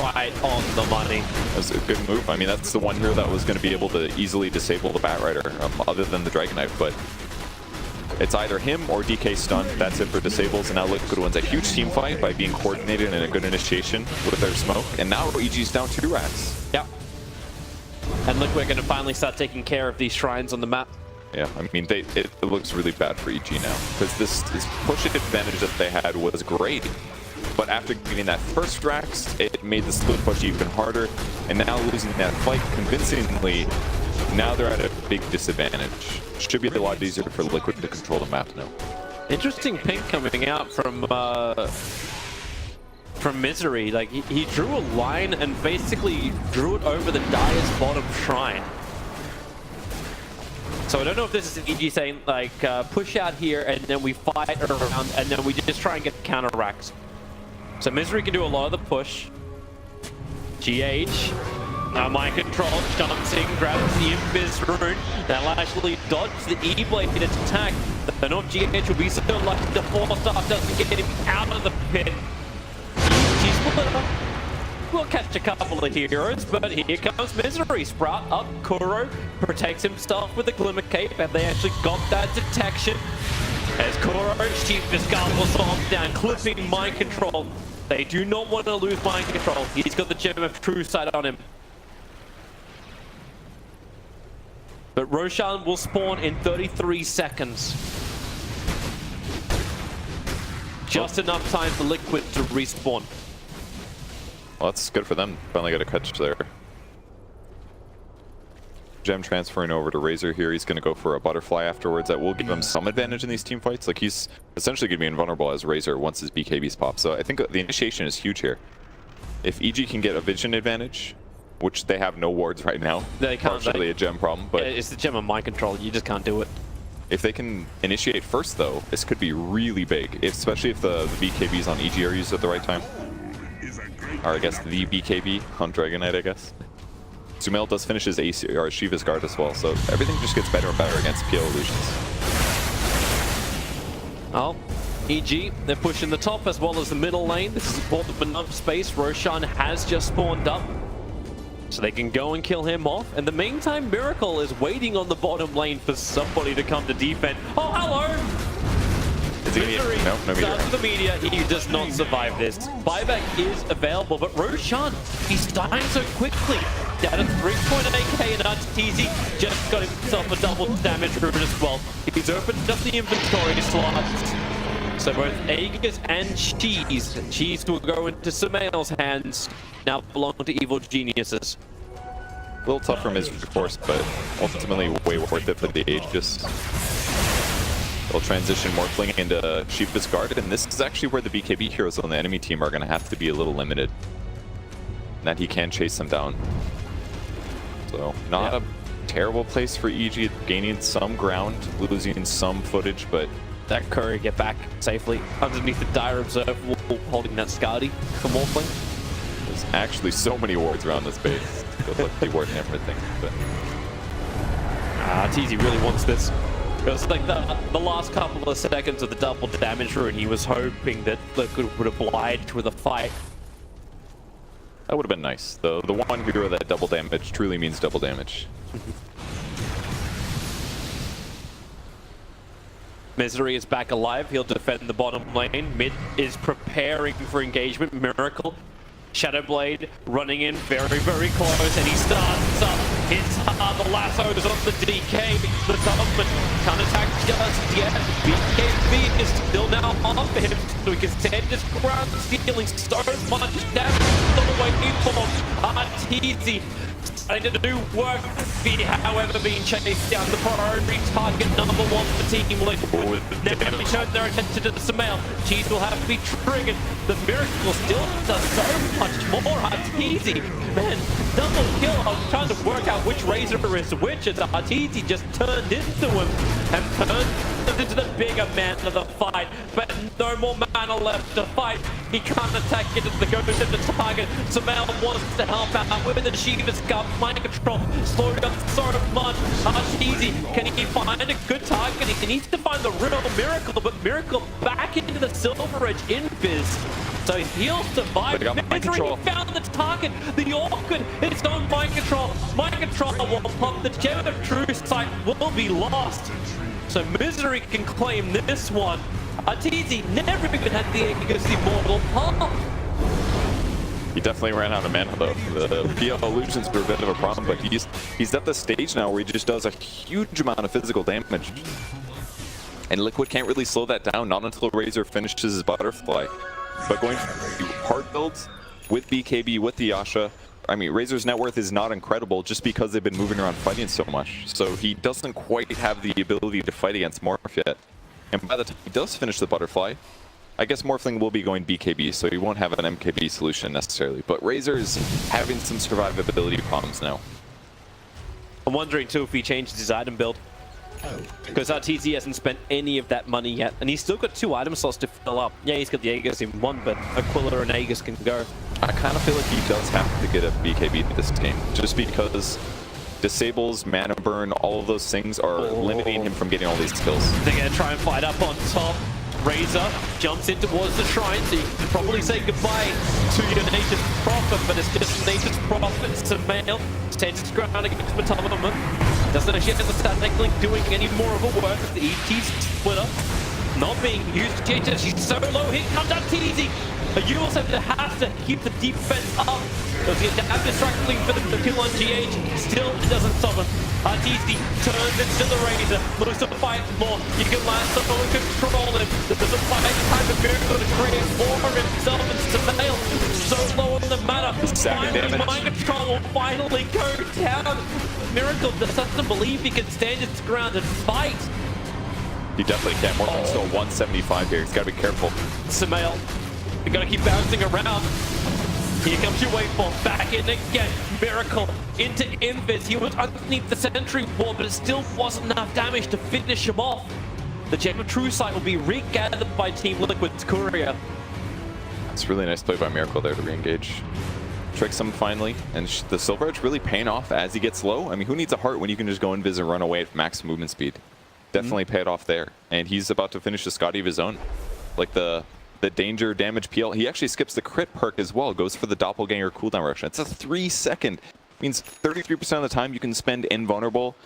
right on the money. That's a good move. I mean, that's the one hero that was going to be able to easily disable the Batrider, other than the Dragonite. But it's either him or DK stun. That's it for disables. And now Liquid wins a huge team fight by being coordinated and a good initiation with their smoke. And now EG's down 2 racks. Yep. And look, we're going to finally start taking care of these shrines on the map. Yeah, I mean, it looks really bad for EG now, because this push advantage that they had was great. But after getting that first Drax, it made the split push even harder. And now losing that fight convincingly, now they're at a big disadvantage. Should be a lot easier for Liquid to control the map now. Interesting pink coming out from Misery. Like, he drew a line and basically drew it over the Dire's bottom shrine. So I don't know if this is EG saying, like, push out here and then we fight around and then we just try and get counter racks. So Misery can do a lot of the push. GH, mind control, jumps in, grabs the Invis rune. That'll actually dodge the E-Blade in its attack. The North GH will be so lucky the 4-star doesn't get him out of the pit. She's split up. We'll catch a couple of heroes, but here comes Misery. Sprout up, Kuro protects himself with the Glimmer Cape, and they actually got that detection. As Kuro shoots the Skull Assault down, clipping mind control. They do not want to lose mind control. He's got the Gem of True Sight on him. But Roshan will spawn in 33 seconds. Just enough time for Liquid to respawn. Well, that's good for them. Finally got a catch there. Gem transferring over to Razor here. He's going to go for a butterfly afterwards. That will give him some advantage in these team fights. Like, he's essentially going to be invulnerable as Razor once his BKBs pop. So I think the initiation is huge here. If EG can get a vision advantage, which they have no wards right now, they can't. Partially a Gem problem, but it's the Gem of mind control. You just can't do it. If they can initiate first, though, this could be really big, especially if the BKBs on EG are used at the right time. Or I guess the BKB on Dragon Knight, I guess. Sumail does finish his AC or Shiva's guard as well, so everything just gets better and better against PL illusions. Oh, EG, they're pushing the top as well as the middle lane. This is important enough space. Roshan has just spawned up, so they can go and kill him off. In the meantime, Miracle is waiting on the bottom lane for somebody to come to defend. Oh, hello! Misery starts with the meteor. He does not survive this. Buyback is available, but Roshan, he's dying so quickly. Down to 3.8k and RTZ just got himself a double damage rune as well. He's opened up the inventory slots. So both Aegis and Cheese. Cheese will go into Sumail's hands. Now belong to Evil Geniuses. A little tough for Misery, of course, but ultimately way worth it for the Aegis. They'll transition Morphling into Shiva's Guard, and this is actually where the BKB heroes on the enemy team are going to have to be a little limited. And that he can chase them down. So, not a terrible place for EG, gaining some ground, losing some footage, but... That Curry get back safely underneath the Dire Observer, holding that Skadi for Morphling. There's actually so many wards around this base. Good luck to ward and everything, but... TZ really wants this. It was like the last couple of seconds of the double damage rune. He was hoping that Liquid would oblige with a fight. That would have been nice. The one hero that double damage truly means double damage. Misery is back alive. He'll defend the bottom lane. Mid is preparing for engagement. Miracle. Shadowblade running in very close, and he starts up. Hits hard. The lassos on the DK. The government can't attack just yet. BKB is still now on for him, so he can stand his ground, stealing so much damage the way from RTZ. Starting to do work, however, being chased down. The priority target number one for Team Liquid. Now they turn their attention to the Sumail. Cheese will have to be triggered. The Miracle still does so much more. RTZ, man, double kill. I was trying to work out which Razor is which, as RTZ just turned into him and turned into the bigger man of the fight. But no more mana left to fight. He can't attack it as the ghost of the target. Sumail wants to help out with the Shiva's Cup. Mind control slowed up so much. Easy. Can he find a good target? He needs to find the real Miracle, but Miracle back into the Silver Edge Invis. So he'll survive. Misery, he found the target. The Orchid, it's on mind control. Mind control will pop. The Gem of True Sight will be lost. So Misery can claim this one. Arteezy never even had the Aegis Immortal. He definitely ran out of mana though. The PL illusions were a bit of a problem, but he's at the stage now where he just does a huge amount of physical damage. And Liquid can't really slow that down, not until Razor finishes his butterfly. But going hard builds with BKB, with the Yasha, I mean, Razor's net worth is not incredible just because they've been moving around fighting so much. So he doesn't quite have the ability to fight against Morph yet. And by the time he does finish the butterfly, I guess Morphling will be going BKB, so he won't have an MKB solution necessarily. But Razor is having some survivability problems now. I'm wondering too if he changes his item build. Because RTZ hasn't spent any of that money yet, and he's still got 2 item slots to fill up. Yeah, he's got the Aegis in 1, but Aquila and Aegis can go. I kind of feel like he does have to get a BKB this game, just because disables, mana burn, all of those things are limiting him from getting all these kills. They're going to try and fight up on top. Razor jumps in towards the shrine, so you can probably say goodbye to your Nature's Prophet, but it's just Nature's Prophet. Sumail stands his ground against Matama. Doesn't actually have the static link doing any more of a work. The ET splitter not being used. She's so low, here comes RTZ. You also have to keep the defense up. Does he have distracting for the kill on GH? Still, it doesn't stop him. RTZ turns into the Razor, looks to fight more. You can last some and control him. There's a fight time to miracle to create more for himself and Sumail. So low on the mana. Finally, mind control will finally go down. Miracle doesn't believe he can stand his ground and fight. He definitely can. Morphling's still 175 here. He's got to be careful. Sumail, you gotta keep bouncing around. Here comes your waveform, back in again. Miracle into Invis. He was underneath the sentry wall, but it still wasn't enough damage to finish him off. The Gem of True Sight will be regathered by Team Liquid's Courier. It's really nice play by Miracle there to re-engage. Tricks him finally, and the Silver Edge really paying off as he gets low. I mean, who needs a heart when you can just go invis and run away at max movement speed? Definitely paid off there. And he's about to finish a Scotty of his own. Like the danger damage PL. He actually skips the crit perk as well, goes for the doppelganger cooldown reduction. It's a 3-second. Means 33% of the time you can spend invulnerable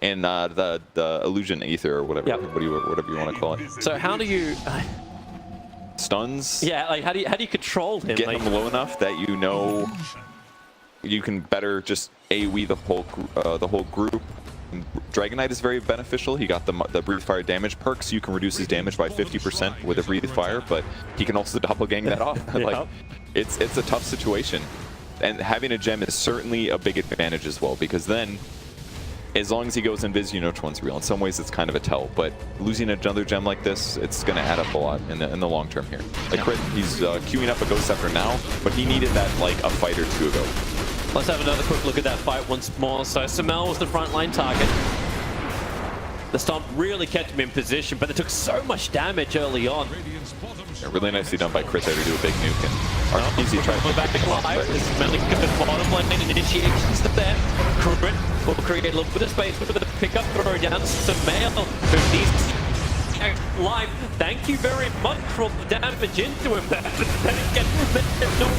and the illusion ether or whatever, whatever you want to call it. So how do you stuns? Yeah, like how do you control him? Get him low enough that you know you can better just AoE the whole group. Dragon Knight is very beneficial. He got the Breathe Fire damage perk, so you can reduce his damage by 50% with a Breathe Fire, but he can also doppelgang that off. Like, it's a tough situation. And having a gem is certainly a big advantage as well, because then, as long as he goes invis, you know which one's real. In some ways, it's kind of a tell, but losing another gem like this, it's going to add up a lot in the long term here. Like, he's queuing up a Ghost Scepter now, but he needed that like a fight or two ago. Let's have another quick look at that fight once more. So Sumail was the frontline target. The Stomp really kept him in position, but it took so much damage early on. Yeah, really nicely done by Chris there to do a big nuke. And RTZ tried to back live. This is Melly good bottom lane initiations to there. Crit will create a little bit of space with the pickup throw down. Sumail, who needs live. Thank you very much for the damage into him. Then again,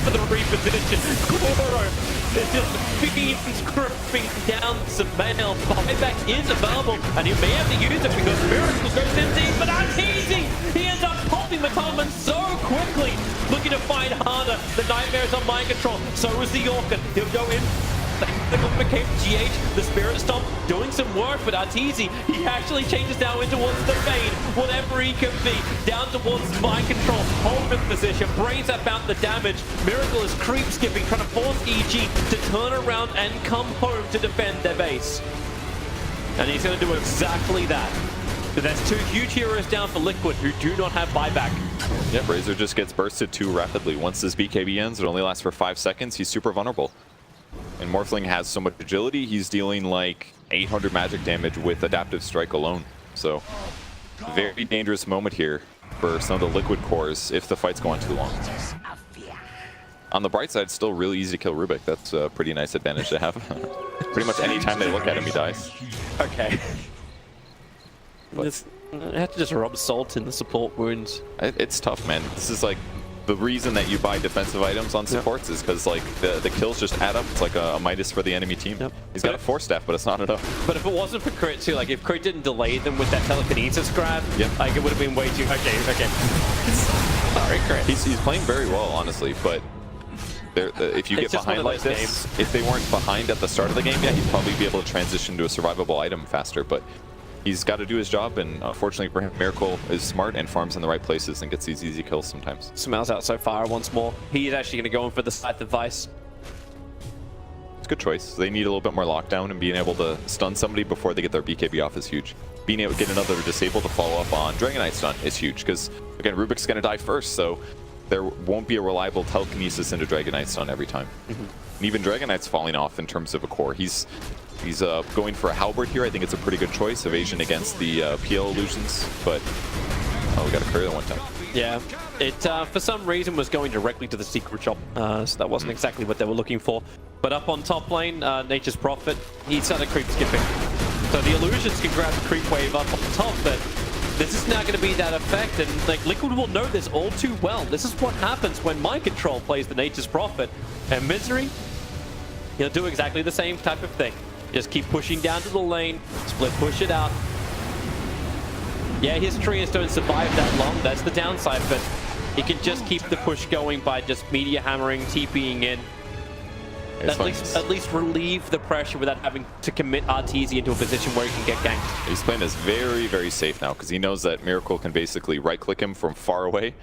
for the reposition. Koro is just fiends gripping down Sumail. Buyback is available, and he may have to use it because Miracle goes in deep, but RTZ, he ends up popping McCollum so quickly, looking to find harder. The Nightmare's on mind control, so is the Orchid. He'll go in. The became GH, the Spirit Stomp doing some work, but RTZ, he actually changes now in towards the Bane, whatever he can be, down towards mind control, hold in position, brains up out the damage. Miracle is creep skipping, trying to force EG to turn around and come home to defend their base. And he's going to do exactly that. So that's 2 huge heroes down for Liquid who do not have buyback. Yep, Razor just gets bursted too rapidly. Once this BKB ends, it only lasts for 5 seconds. He's super vulnerable. And Morphling has so much agility, he's dealing like 800 magic damage with Adaptive Strike alone. So, very dangerous moment here for some of the Liquid cores if the fight's going too long. On the bright side, it's still really easy to kill Rubik. That's a pretty nice advantage to have. Pretty much any time they look at him, he dies. Okay. I have to just rub salt in the support wounds. It's tough, man. This is like the reason that you buy defensive items on supports is because like the kills just add up. It's like a Midas for the enemy team. He's got a Force Staff, but it's not enough. But if it wasn't for Crit too, like if Crit didn't delay them with that telekinesis grab, like it would have been way too... Okay. Sorry, Crit. He's playing very well, honestly, but If you get It's just behind one like of those this, if they weren't behind at the start of the game, yeah, he'd probably be able to transition to a survivable item faster, but he's got to do his job, and unfortunately for him, Miracle is smart and farms in the right places and gets these easy kills sometimes. Smells out so far once more. He's actually going to go in for the Scythe of Vice. It's a good choice. They need a little bit more lockdown, and being able to stun somebody before they get their BKB off is huge. Being able to get another disable to follow up on Dragon Knight stun is huge, because again, Rubik's going to die first, so there won't be a reliable telekinesis into Dragon Knight stun every time. And even Dragon Knight's falling off in terms of a core. He's going for a Halberd here. I think it's a pretty good choice. Evasion against the PL illusions, but oh, we got a courier that went down. Yeah, it for some reason was going directly to the secret shop, so that wasn't exactly what they were looking for. But up on top lane, Nature's Prophet, he started creep skipping. So the illusions can grab the creep wave up on top, but this is not going to be that effect, and like Liquid will know this all too well. This is what happens when Mind Control plays the Nature's Prophet, and Misery, he'll do exactly the same type of thing. Just keep pushing down to the lane, split push it out. Yeah, his trees don't survive that long, that's the downside, but he can just keep the push going by just media hammering, TPing in. At least relieve the pressure without having to commit Arteezy into a position where he can get ganked. He's playing this very, very safe now, because he knows that Miracle can basically right-click him from far away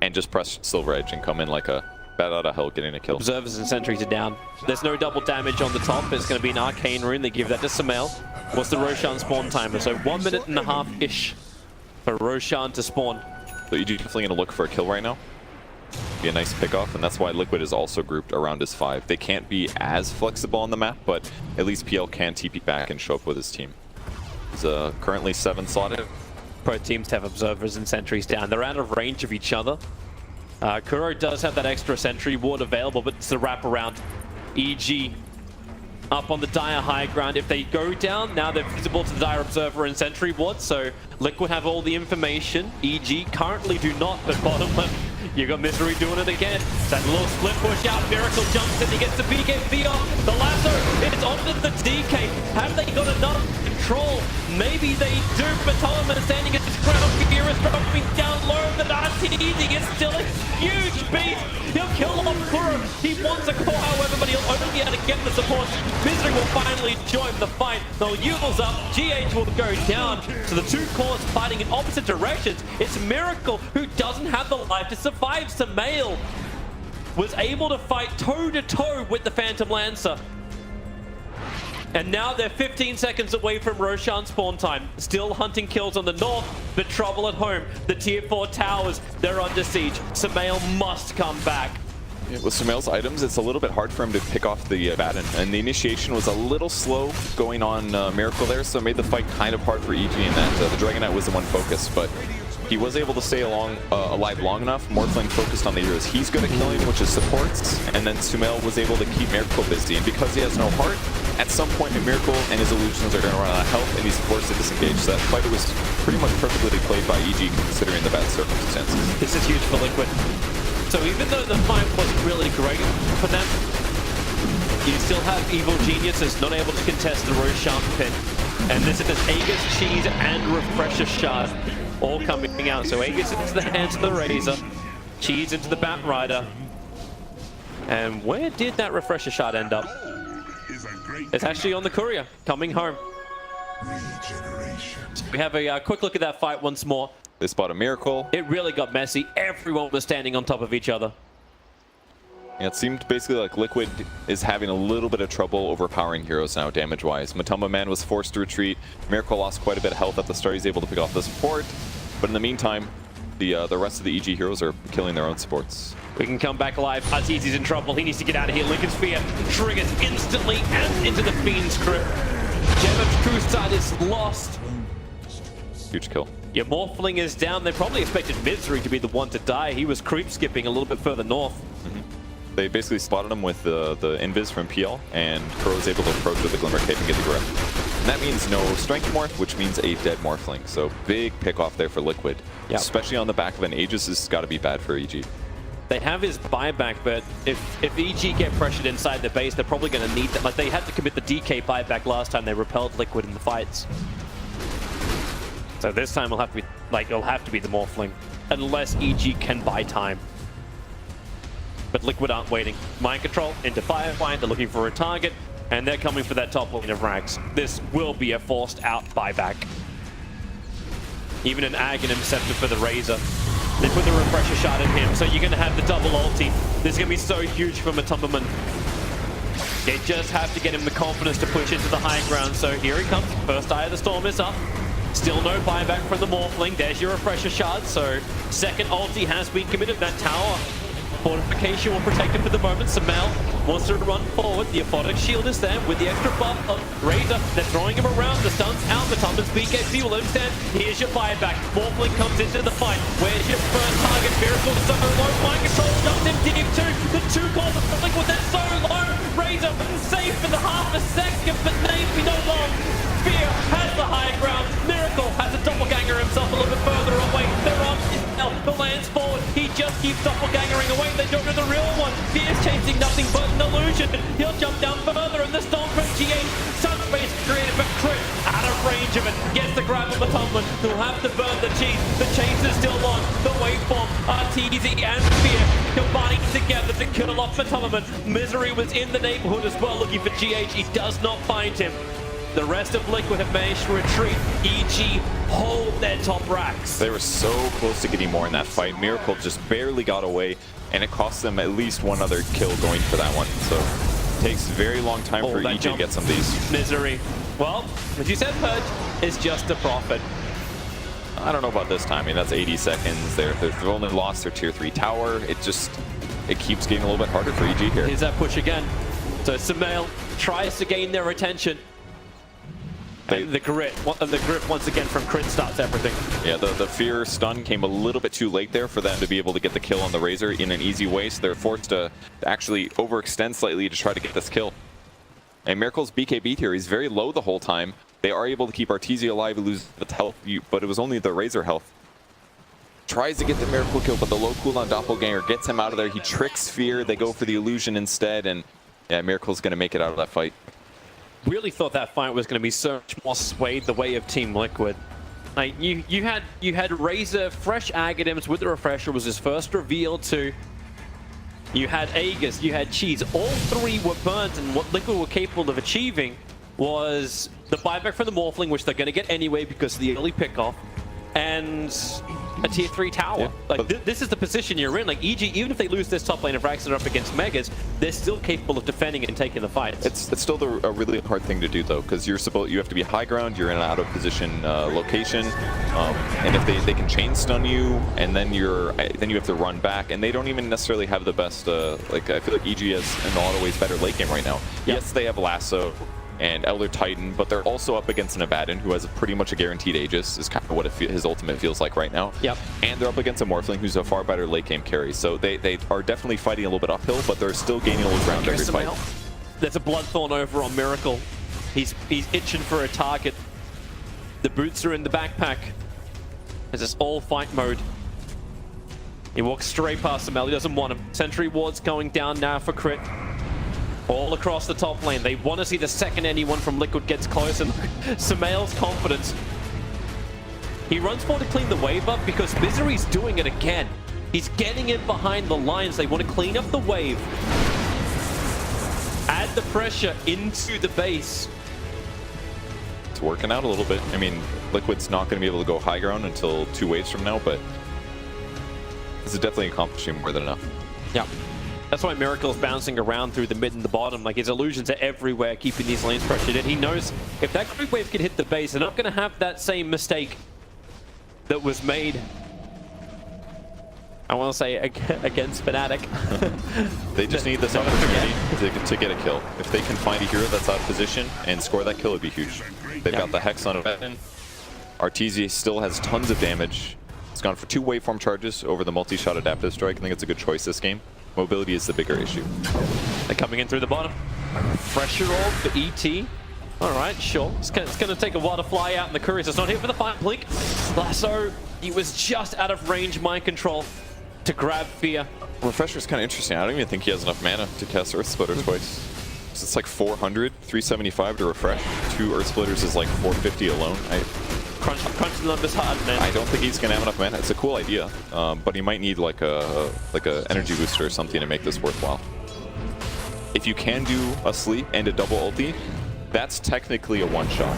and just press Silver Edge and come in like a bat out of hell getting a kill. Observers and sentries are down. There's no double damage on the top. It's going to be an Arcane Rune. They give that to Sumail. What's the Roshan spawn timer? So 1 minute and a half-ish for Roshan to spawn. So EG definitely going to look for a kill right now. Be a nice pick-off, and that's why Liquid is also grouped around his 5. They can't be as flexible on the map, but at least PL can TP back and show up with his team. He's currently 7 slotted. Both teams have observers and sentries down. They're out of range of each other. Kuro does have that extra sentry ward available, but it's the wraparound. EG up on the Dire high ground. If they go down, now they're visible to the Dire observer and sentry ward, so Liquid have all the information. EG currently do not, but bottom left, you got Misery doing it again. That little split push out, Miracle jumps in, he gets the BKB off. The lasso, it's onto the DK. Have they got enough control? Maybe they do, but Tolman is standing at his ground. Gear is dropping down low, but Arteezy is still a huge beast. He'll kill off Kuro. He wants a core, however, but he'll only be able to get the support. Misery will finally join the fight. They'll Yule's up, GH will go down. So the two cores fighting in opposite directions. It's Miracle who doesn't have the life to survive. Sumail was able to fight toe-to-toe with the Phantom Lancer. And now they're 15 seconds away from Roshan spawn time. Still hunting kills on the north, but trouble at home. The tier 4 towers, they're under siege. Sumail must come back. With Sumail's items, it's a little bit hard for him to pick off the Baton, and the initiation was a little slow going on Miracle there, so it made the fight kind of hard for EG in that the Dragon Knight was the one focus, but he was able to stay alive long enough. Morphling focused on the heroes he's good at killing, which is supports, and then Sumail was able to keep Miracle busy, and because he has no heart, at some point Miracle and his illusions are going to run out of health, and he's forced to disengage, so that fight was pretty much perfectly played by EG considering the bad circumstances. This is huge for Liquid. So even though the fight wasn't really great for them, you still have Evil Geniuses not able to contest the Roshan pin. And this is Aegis, Cheese, and Refresher Shard all coming out. So Aegis into the hands of the Razor, Cheese into the Bat Rider. And where did that Refresher Shard end up? It's actually on the Courier, coming home. So we have a quick look at that fight once more. They spot a Miracle. It really got messy. Everyone was standing on top of each other. Yeah, it seemed basically like Liquid is having a little bit of trouble overpowering heroes now, damage-wise. Matamba Man was forced to retreat. Miracle lost quite a bit of health at the start. He's able to pick off the support. But in the meantime, the rest of the EG heroes are killing their own supports. We can come back alive. Arteezy's in trouble. He needs to get out of here. Lincoln's Sphere triggers instantly and into the Fiend's grip. Gem of Crusade is lost. Huge kill. Yeah, Morphling is down. They probably expected Misery to be the one to die. He was creep skipping a little bit further north. They basically spotted him with the Invis from PL, and Kuro was able to approach with the Glimmer Cape and get the grip. And that means no Strength Morph, which means a dead Morphling. So big pick off there for Liquid. Yep. Especially Especially on the back of an Aegis, this has got to be bad for EG. They have his buyback, but if EG get pressured inside the base, they're probably going to need that. Like, they had to commit the DK buyback last time they repelled Liquid in the fights. So this time it'll have to be, it'll have to be the Morphling, unless EG can buy time. But Liquid aren't waiting. Mind control into Firefight, they're looking for a target, and they're coming for that top lane of Rags. This will be a forced out buyback. Even an Aghanim Scepter for the Razor. They put the Refresher Shard in him, so you're going to have the double ulti. This is going to be so huge for Matumberman. They just have to get him the confidence to push into the high ground. So here he comes. First Eye of the Storm is up. Still no buyback from the Morphling. There's your Refresher Shard. So second ulti has been committed. That tower fortification will protect him for the moment. Samel wants to run forward. The Aphotic Shield is there with the extra buff of Razor. They're throwing him around. The stun's out. Matumberman's BKB will let him stand. Here's your buyback. Morphling comes into the fight. Where's your first target? Miracle so low. Mind control jumped him deep too. The two calls of Liquid, that's so low. Razor safe for the half a second, but maybe no long. Fear has the high ground. Miracle has a doppelganger himself a little bit further away. They're on the lands forward. He just keeps doppelgangering away. They don't know the real one. Fear's chasing nothing but an illusion. He'll jump down further, and the storm from GH. Sunspace created, but Crit out of range of it. Gets the grab of Matumberman. He'll have to burn the cheese. The chase is still on. The waveform, RTZ and Fear combining together to kill off Matumberman. Misery was in the neighborhood as well, looking for GH. He does not find him. The rest of Liquid have managed to retreat. EG hold their top racks. They were so close to getting more in that fight. Miracle just barely got away, and it cost them at least one other kill going for that one. So it takes a very long time for EG to get some of these. Misery. Well, as you said, Purge is just a profit. I don't know about this time. I mean, that's 80 seconds. They've only lost their tier 3 tower. It keeps getting a little bit harder for EG here. Here's that push again. So Samel tries to gain their attention. And the grip once again from Crit stops everything. Yeah, the Fear stun came a little bit too late there for them to be able to get the kill on the Razor in an easy way, so they're forced to actually overextend slightly to try to get this kill. And Miracle's BKB here, he's very low the whole time. They are able to keep Arteezy alive and lose its health, but it was only the Razor health. Tries to get the Miracle kill, but the low cooldown Doppelganger gets him out of there. He tricks Fear, they go for the illusion instead, and yeah, Miracle's going to make it out of that fight. Really thought that fight was going to be so much more swayed the way of Team Liquid. Like you had Razor, fresh Aghanims with the Refresher was his first reveal too. You had Aegis, you had Cheese. All three were burnt, and what Liquid were capable of achieving was the buyback from the Morphling, which they're going to get anyway because of the early pickoff, and a tier 3 tower. Yeah, like this is the position you're in. Like EG, even if they lose this top lane of Rax and are up against Megas, they're still capable of defending it and taking the fights. It's still a really hard thing to do though, because you have to be high ground. You're in an out of position location, and if they can chain stun you, and then you have to run back, and they don't even necessarily have the best. Like I feel like EG has in a lot of ways better late game right now. Yep. Yes, they have Lasso and Elder Titan, but they're also up against an Abaddon who has pretty much a guaranteed Aegis, is kind of what his ultimate feels like right now. Yep. And they're up against a Morphling who's a far better late game carry. So they are definitely fighting a little bit uphill, but they're still gaining a little ground every fight. There's a Bloodthorn over on Miracle. He's itching for a target. The boots are in the backpack. It's this all fight mode. He walks straight past him. He doesn't want him. Sentry Ward's going down now for Crit. All across the top lane. They want to see the second anyone from Liquid gets close, and Samael's confidence. He runs forward to clean the wave up because Misery's doing it again. He's getting in behind the lines. They want to clean up the wave. Add the pressure into the base. It's working out a little bit. I mean, Liquid's not going to be able to go high ground until 2 waves from now, but this is definitely accomplishing more than enough. Yeah. That's why Miracle's bouncing around through the mid and the bottom. Like, his illusions are everywhere, keeping these lanes pressured in. He knows if that creep wave can hit the base, they're not going to have that same mistake that was made, I want to say, against Fnatic. They just need this opportunity to get a kill. If they can find a hero that's out of position and score that kill, it'd be huge. They've got the Hex on Abaddon. Arteezy still has tons of damage. It's gone for 2 waveform charges over the multi-shot adaptive strike. I think it's a good choice this game. Mobility is the bigger issue. They're coming in through the bottom. Refresher orb for ET. All right, sure. It's going to take a while to fly out, and the Courier's just not here for the fight. Blink. Lasso, he was just out of range mind control to grab Fear. Refresher's kind of interesting. I don't even think he has enough mana to cast Earth Splitter twice. So it's like 400, 375 to refresh. 2 Earth Splitters is like 450 alone. crunch the numbers hard, man. I don't think he's gonna have enough mana. It's a cool idea, but he might need like a energy booster or something to make this worthwhile. If you can do a sleep and a double ulti, that's technically a one-shot.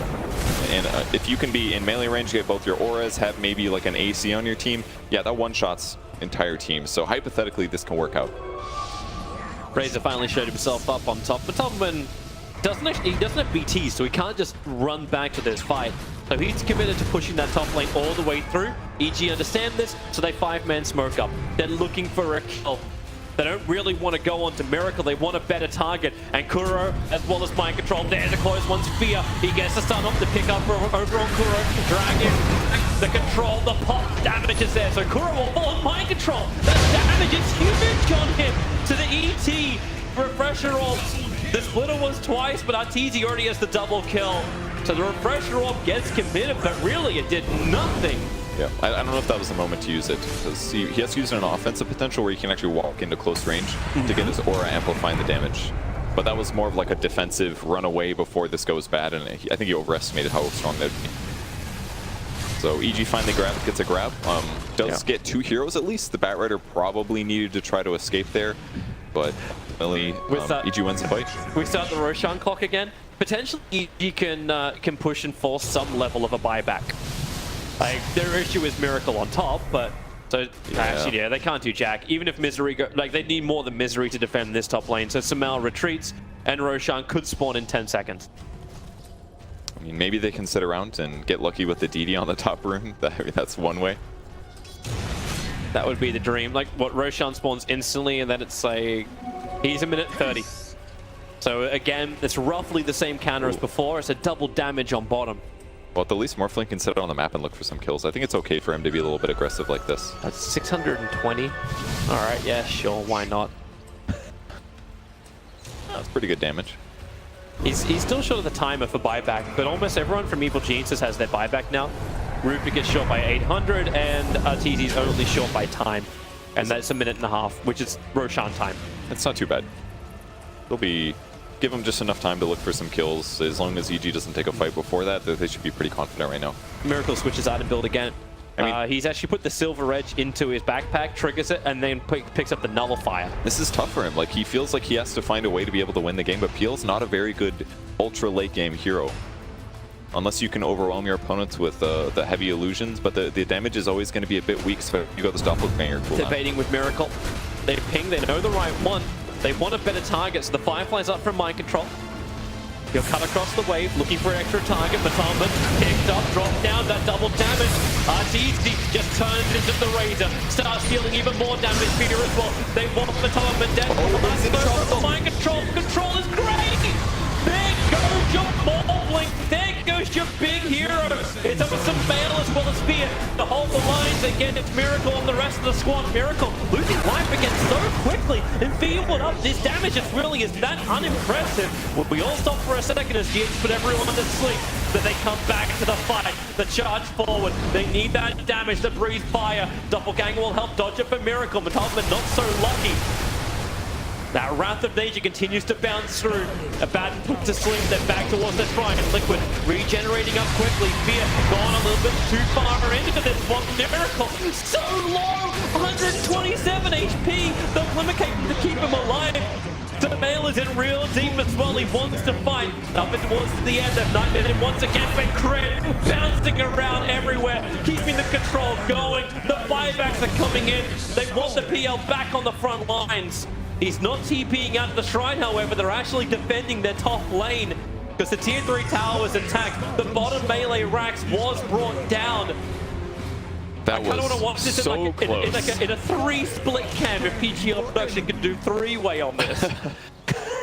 And if you can be in melee range, get both your auras, have maybe like an AC on your team, yeah, that one-shots entire team. So hypothetically, this can work out. Razor finally showed himself up on top, but Topman doesn't have BT, so he can't just run back to this fight. So he's committed to pushing that top lane all the way through. EG understand this, so they 5-man smoke up. They're looking for a kill. They don't really want to go on to Miracle. They want a better target. And Kuro, as well as Mind Control, there's a close one's Fear. He gets the stun off the pick up over on Kuro. Dragon, the control, the pop damage is there. So Kuro will fall on Mind Control. The damage is huge on him. To the ET, Refresher Orb. The splitter was twice, but Arteezy already has the double kill. So the Refresher Orb gets committed, but really it did nothing. Yeah, I don't know if that was the moment to use it, because he has to use an offensive potential where he can actually walk into close range to get his aura amplifying the damage. But that was more of like a defensive run away before this goes bad, and I think he overestimated how strong that would be. So EG finally gets a grab. Does get 2 heroes at least. The Batrider probably needed to try to escape there, but really EG wins the fight. We start the Roshan clock again. Potentially EG can push and force some level of a buyback. Like, their issue is Miracle on top, but so actually, yeah, they can't do Jack. Even if Misery they need more than Misery to defend this top lane. So Sumail retreats, and Roshan could spawn in 10 seconds. I mean, maybe they can sit around and get lucky with the DD on the top rune. That's one way. That would be the dream. Like, what Roshan spawns instantly, and then it's like he's a minute 30. So again, it's roughly the same counter as before. It's a double damage on bottom. Well, at the least Morphling can sit on the map and look for some kills. I think it's okay for him to be a little bit aggressive like this. That's 620. All right, yeah, sure, why not? That's pretty good damage. He's still short of the timer for buyback, but almost everyone from Evil Geniuses has their buyback now. Rupert gets short by 800, and Arteezy's only short by time. And that's a minute and a half, which is Roshan time. It's not too bad. They'll be... Give them just enough time to look for some kills. As long as EG doesn't take a fight before that, they should be pretty confident right now. Miracle switches item build again. I mean, he's actually put the Silver Edge into his backpack, triggers it, and then picks up the Nullifier. This is tough for him. Like, he feels like he has to find a way to be able to win the game, but Peel's not a very good ultra late game hero. Unless you can overwhelm your opponents with the heavy illusions, but the damage is always going to be a bit weak, so you got the doppelganger cooldown. Debating with Miracle. They ping, they know the right one. They want a better target, so the Firefly's up from Mind Control. He'll cut across the wave, looking for an extra target. Batalman picked up, dropped down, that double damage. Arteezy just turns into the Razor, starts dealing even more damage here as well. They want Batalman dead. Oh, Mind Control. Control is great! There goes your Morphling. There goes your big hero. It's up with some Veil as well as Fear to hold the lines. Again, it's Miracle and the rest of the squad. Miracle losing life again so quickly. And Fear put up this damage. It really is that unimpressive. We all stop for a second as GX put everyone to sleep. But they come back to the fight. The charge forward. They need that damage to breathe fire. Doppelganger will help dodge it for Miracle. But Topman not so lucky. That Wrath of Nature continues to bounce through. Abaddon put to sleep, then back towards the shrine. Liquid regenerating up quickly. Fear gone a little bit too far into this one. Miracle so low, 127 HP. They'll Limicate to keep him alive. The male is in real deep as well. He wants to fight. Up and towards the end of Nightmare, and once again, but Crit bouncing around everywhere, keeping the control going. The buybacks are coming in. They want the PL back on the front lines. He's not TPing out of the shrine, however. They're actually defending their top lane because the tier 3 tower was attacked. The bottom melee racks was brought down. That I kind of want to watch this so in a 3 split cam if PGL production could do 3-way on this.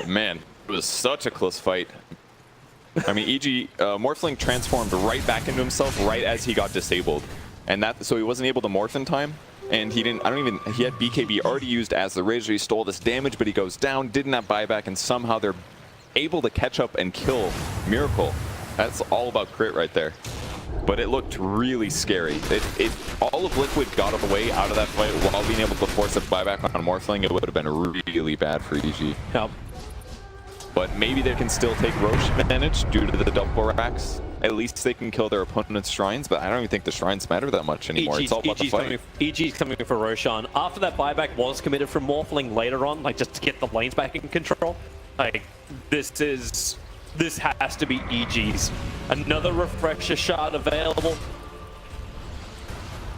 Man, it was such a close fight. I mean, EG Morphling transformed right back into himself right as he got disabled, and so he wasn't able to morph in time. And he didn't, he had BKB already used as the Razor. He stole this damage, but he goes down, didn't have buyback, and somehow they're able to catch up and kill Miracle. That's all about crit right there. But it looked really scary. All of Liquid got away out of that fight while being able to force a buyback on Morphling. It would have been really bad for EG. Yep. But maybe they can still take Roche advantage due to the double racks. at least they can kill their opponent's shrines, but I don't even think the shrines matter that much anymore. It's all about the fight. EG's coming for Roshan. After that buyback was committed from Morphling later on, like just to get the lanes back in control, like this has to be EG's. Another refresher shard available.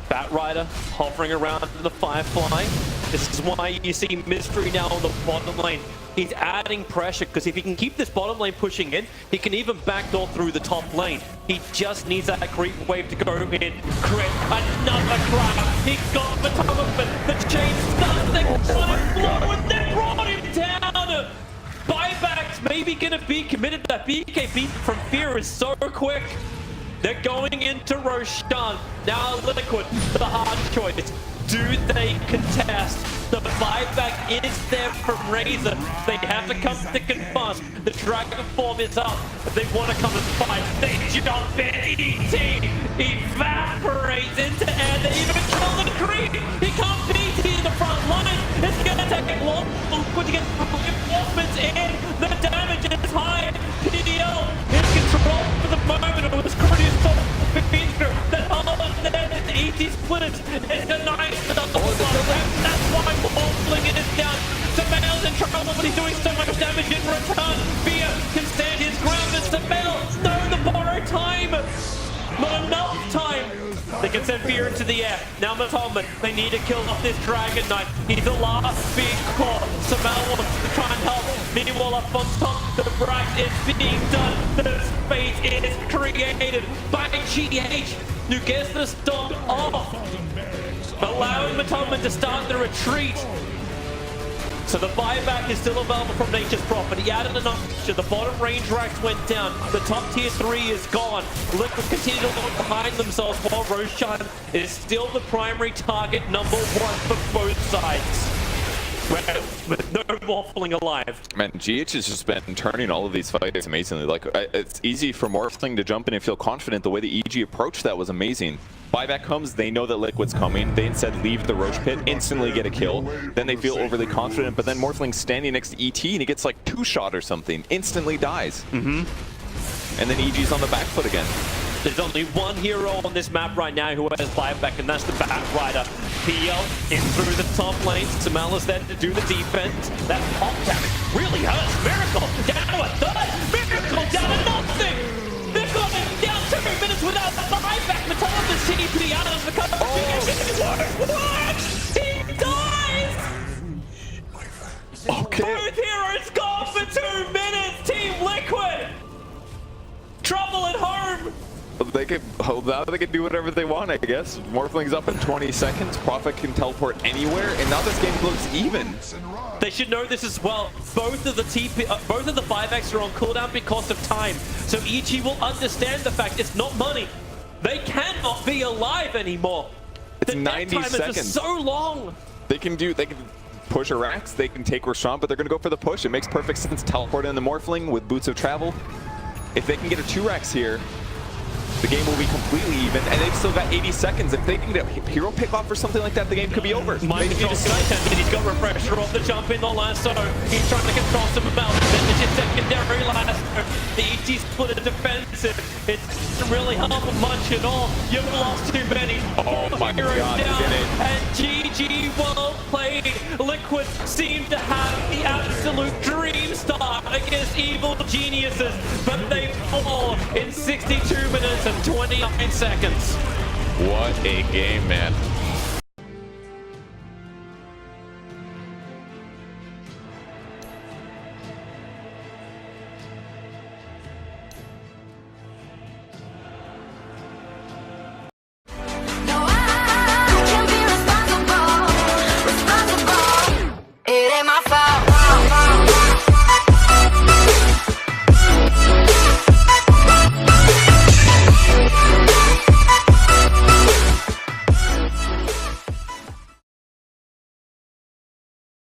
Bat Rider hovering around the Firefly. This is why you see Mystery now on the bottom lane. He's adding pressure because if he can keep this bottom lane pushing in, he can even backdoor through the top lane. He just needs that creep wave to go in. Crit, another grab. He got the top, but the chain nothing on his floor and then brought him down. Buybacks maybe gonna be committed. That BKB from Fear is so quick. They're going into Roshan. Now Liquid, the hard choice. Do they contest? The buyback is there from Razor. They have to come thick and fast. The Dragon form is up. They want to come and fight. They jump in. ET evaporates into air. They even kill the creep. He can't beat it in the front line. It's going to take a long to get reinforcements in. The damage is high. PGL in control for the moment. It was Crudy's fault. That ET splitters. It's a nice that's why Morphling is down. Samael's in trouble, but he's doing so much damage in return. Fear can stand his ground, but Samael, no, the borrow time. Not enough time. They can send Fear into the air. Now Matoman, they need to kill off this Dragon Knight. He's the last big core. Samael wants to try and help. Meanwhile, up on top, the Brax is being done. The space is created by GH, who gets the stomp off, allowing Matoman to start the retreat. So the buyback is still available from Nature's Prophet. He added an option. The bottom range racks went down. The top tier 3 is gone. Liquid continue to look behind themselves while Roshan is still the primary target #1 for both sides. With no Morphling alive. Man, GH has just been turning all of these fights amazingly. Like, it's easy for Morphling to jump in and feel confident. The way the EG approached that was amazing. Buyback comes, they know that Liquid's coming. They instead leave the Roche Pit, instantly get a kill. Then they feel overly confident, but then Morphling's standing next to ET and he gets like 2-shot or something. Instantly dies. And then EG's on the back foot again. There's only one hero on this map right now who has buyback, and that's the Bat Rider. PL in through the top lane. Samael is there to do the defense. That pop damage really hurts. Miracle down to a third. Miracle down to nothing. They've got him down 2 minutes without the buyback. Matoma's TP out of the cover. What? He dies. Okay. Both heroes gone for 2 minutes. Team Liquid. Trouble at home. They could, now they can do whatever they want, I guess. Morphling's up in 20 seconds. Prophet can teleport anywhere, and now this game looks even. They should know this as well. Both of the buybacks are on cooldown because of time. So EG will understand the fact it's not money. They cannot be alive anymore. It's 90 seconds. Is so long. They can push Arax, they can take Roshan, but they're going to go for the push. It makes perfect sense. Teleport in the Morphling with Boots of Travel. If they can get a 2-Rax here, the game will be completely even, and they've still got 80 seconds. If they can get a hero pick off or something like that, the game could be over. Might be just he's got refresher off the jump in the lasso. He's trying to control some amount. Then it's his secondary lasso. The ET split defensive. It doesn't really help much at all. You've lost too many. Oh my god, down. And GG, well played. Liquid seem to have the absolute dream start against evil geniuses, but they fall in 62 minutes and 29 seconds. What a game, man.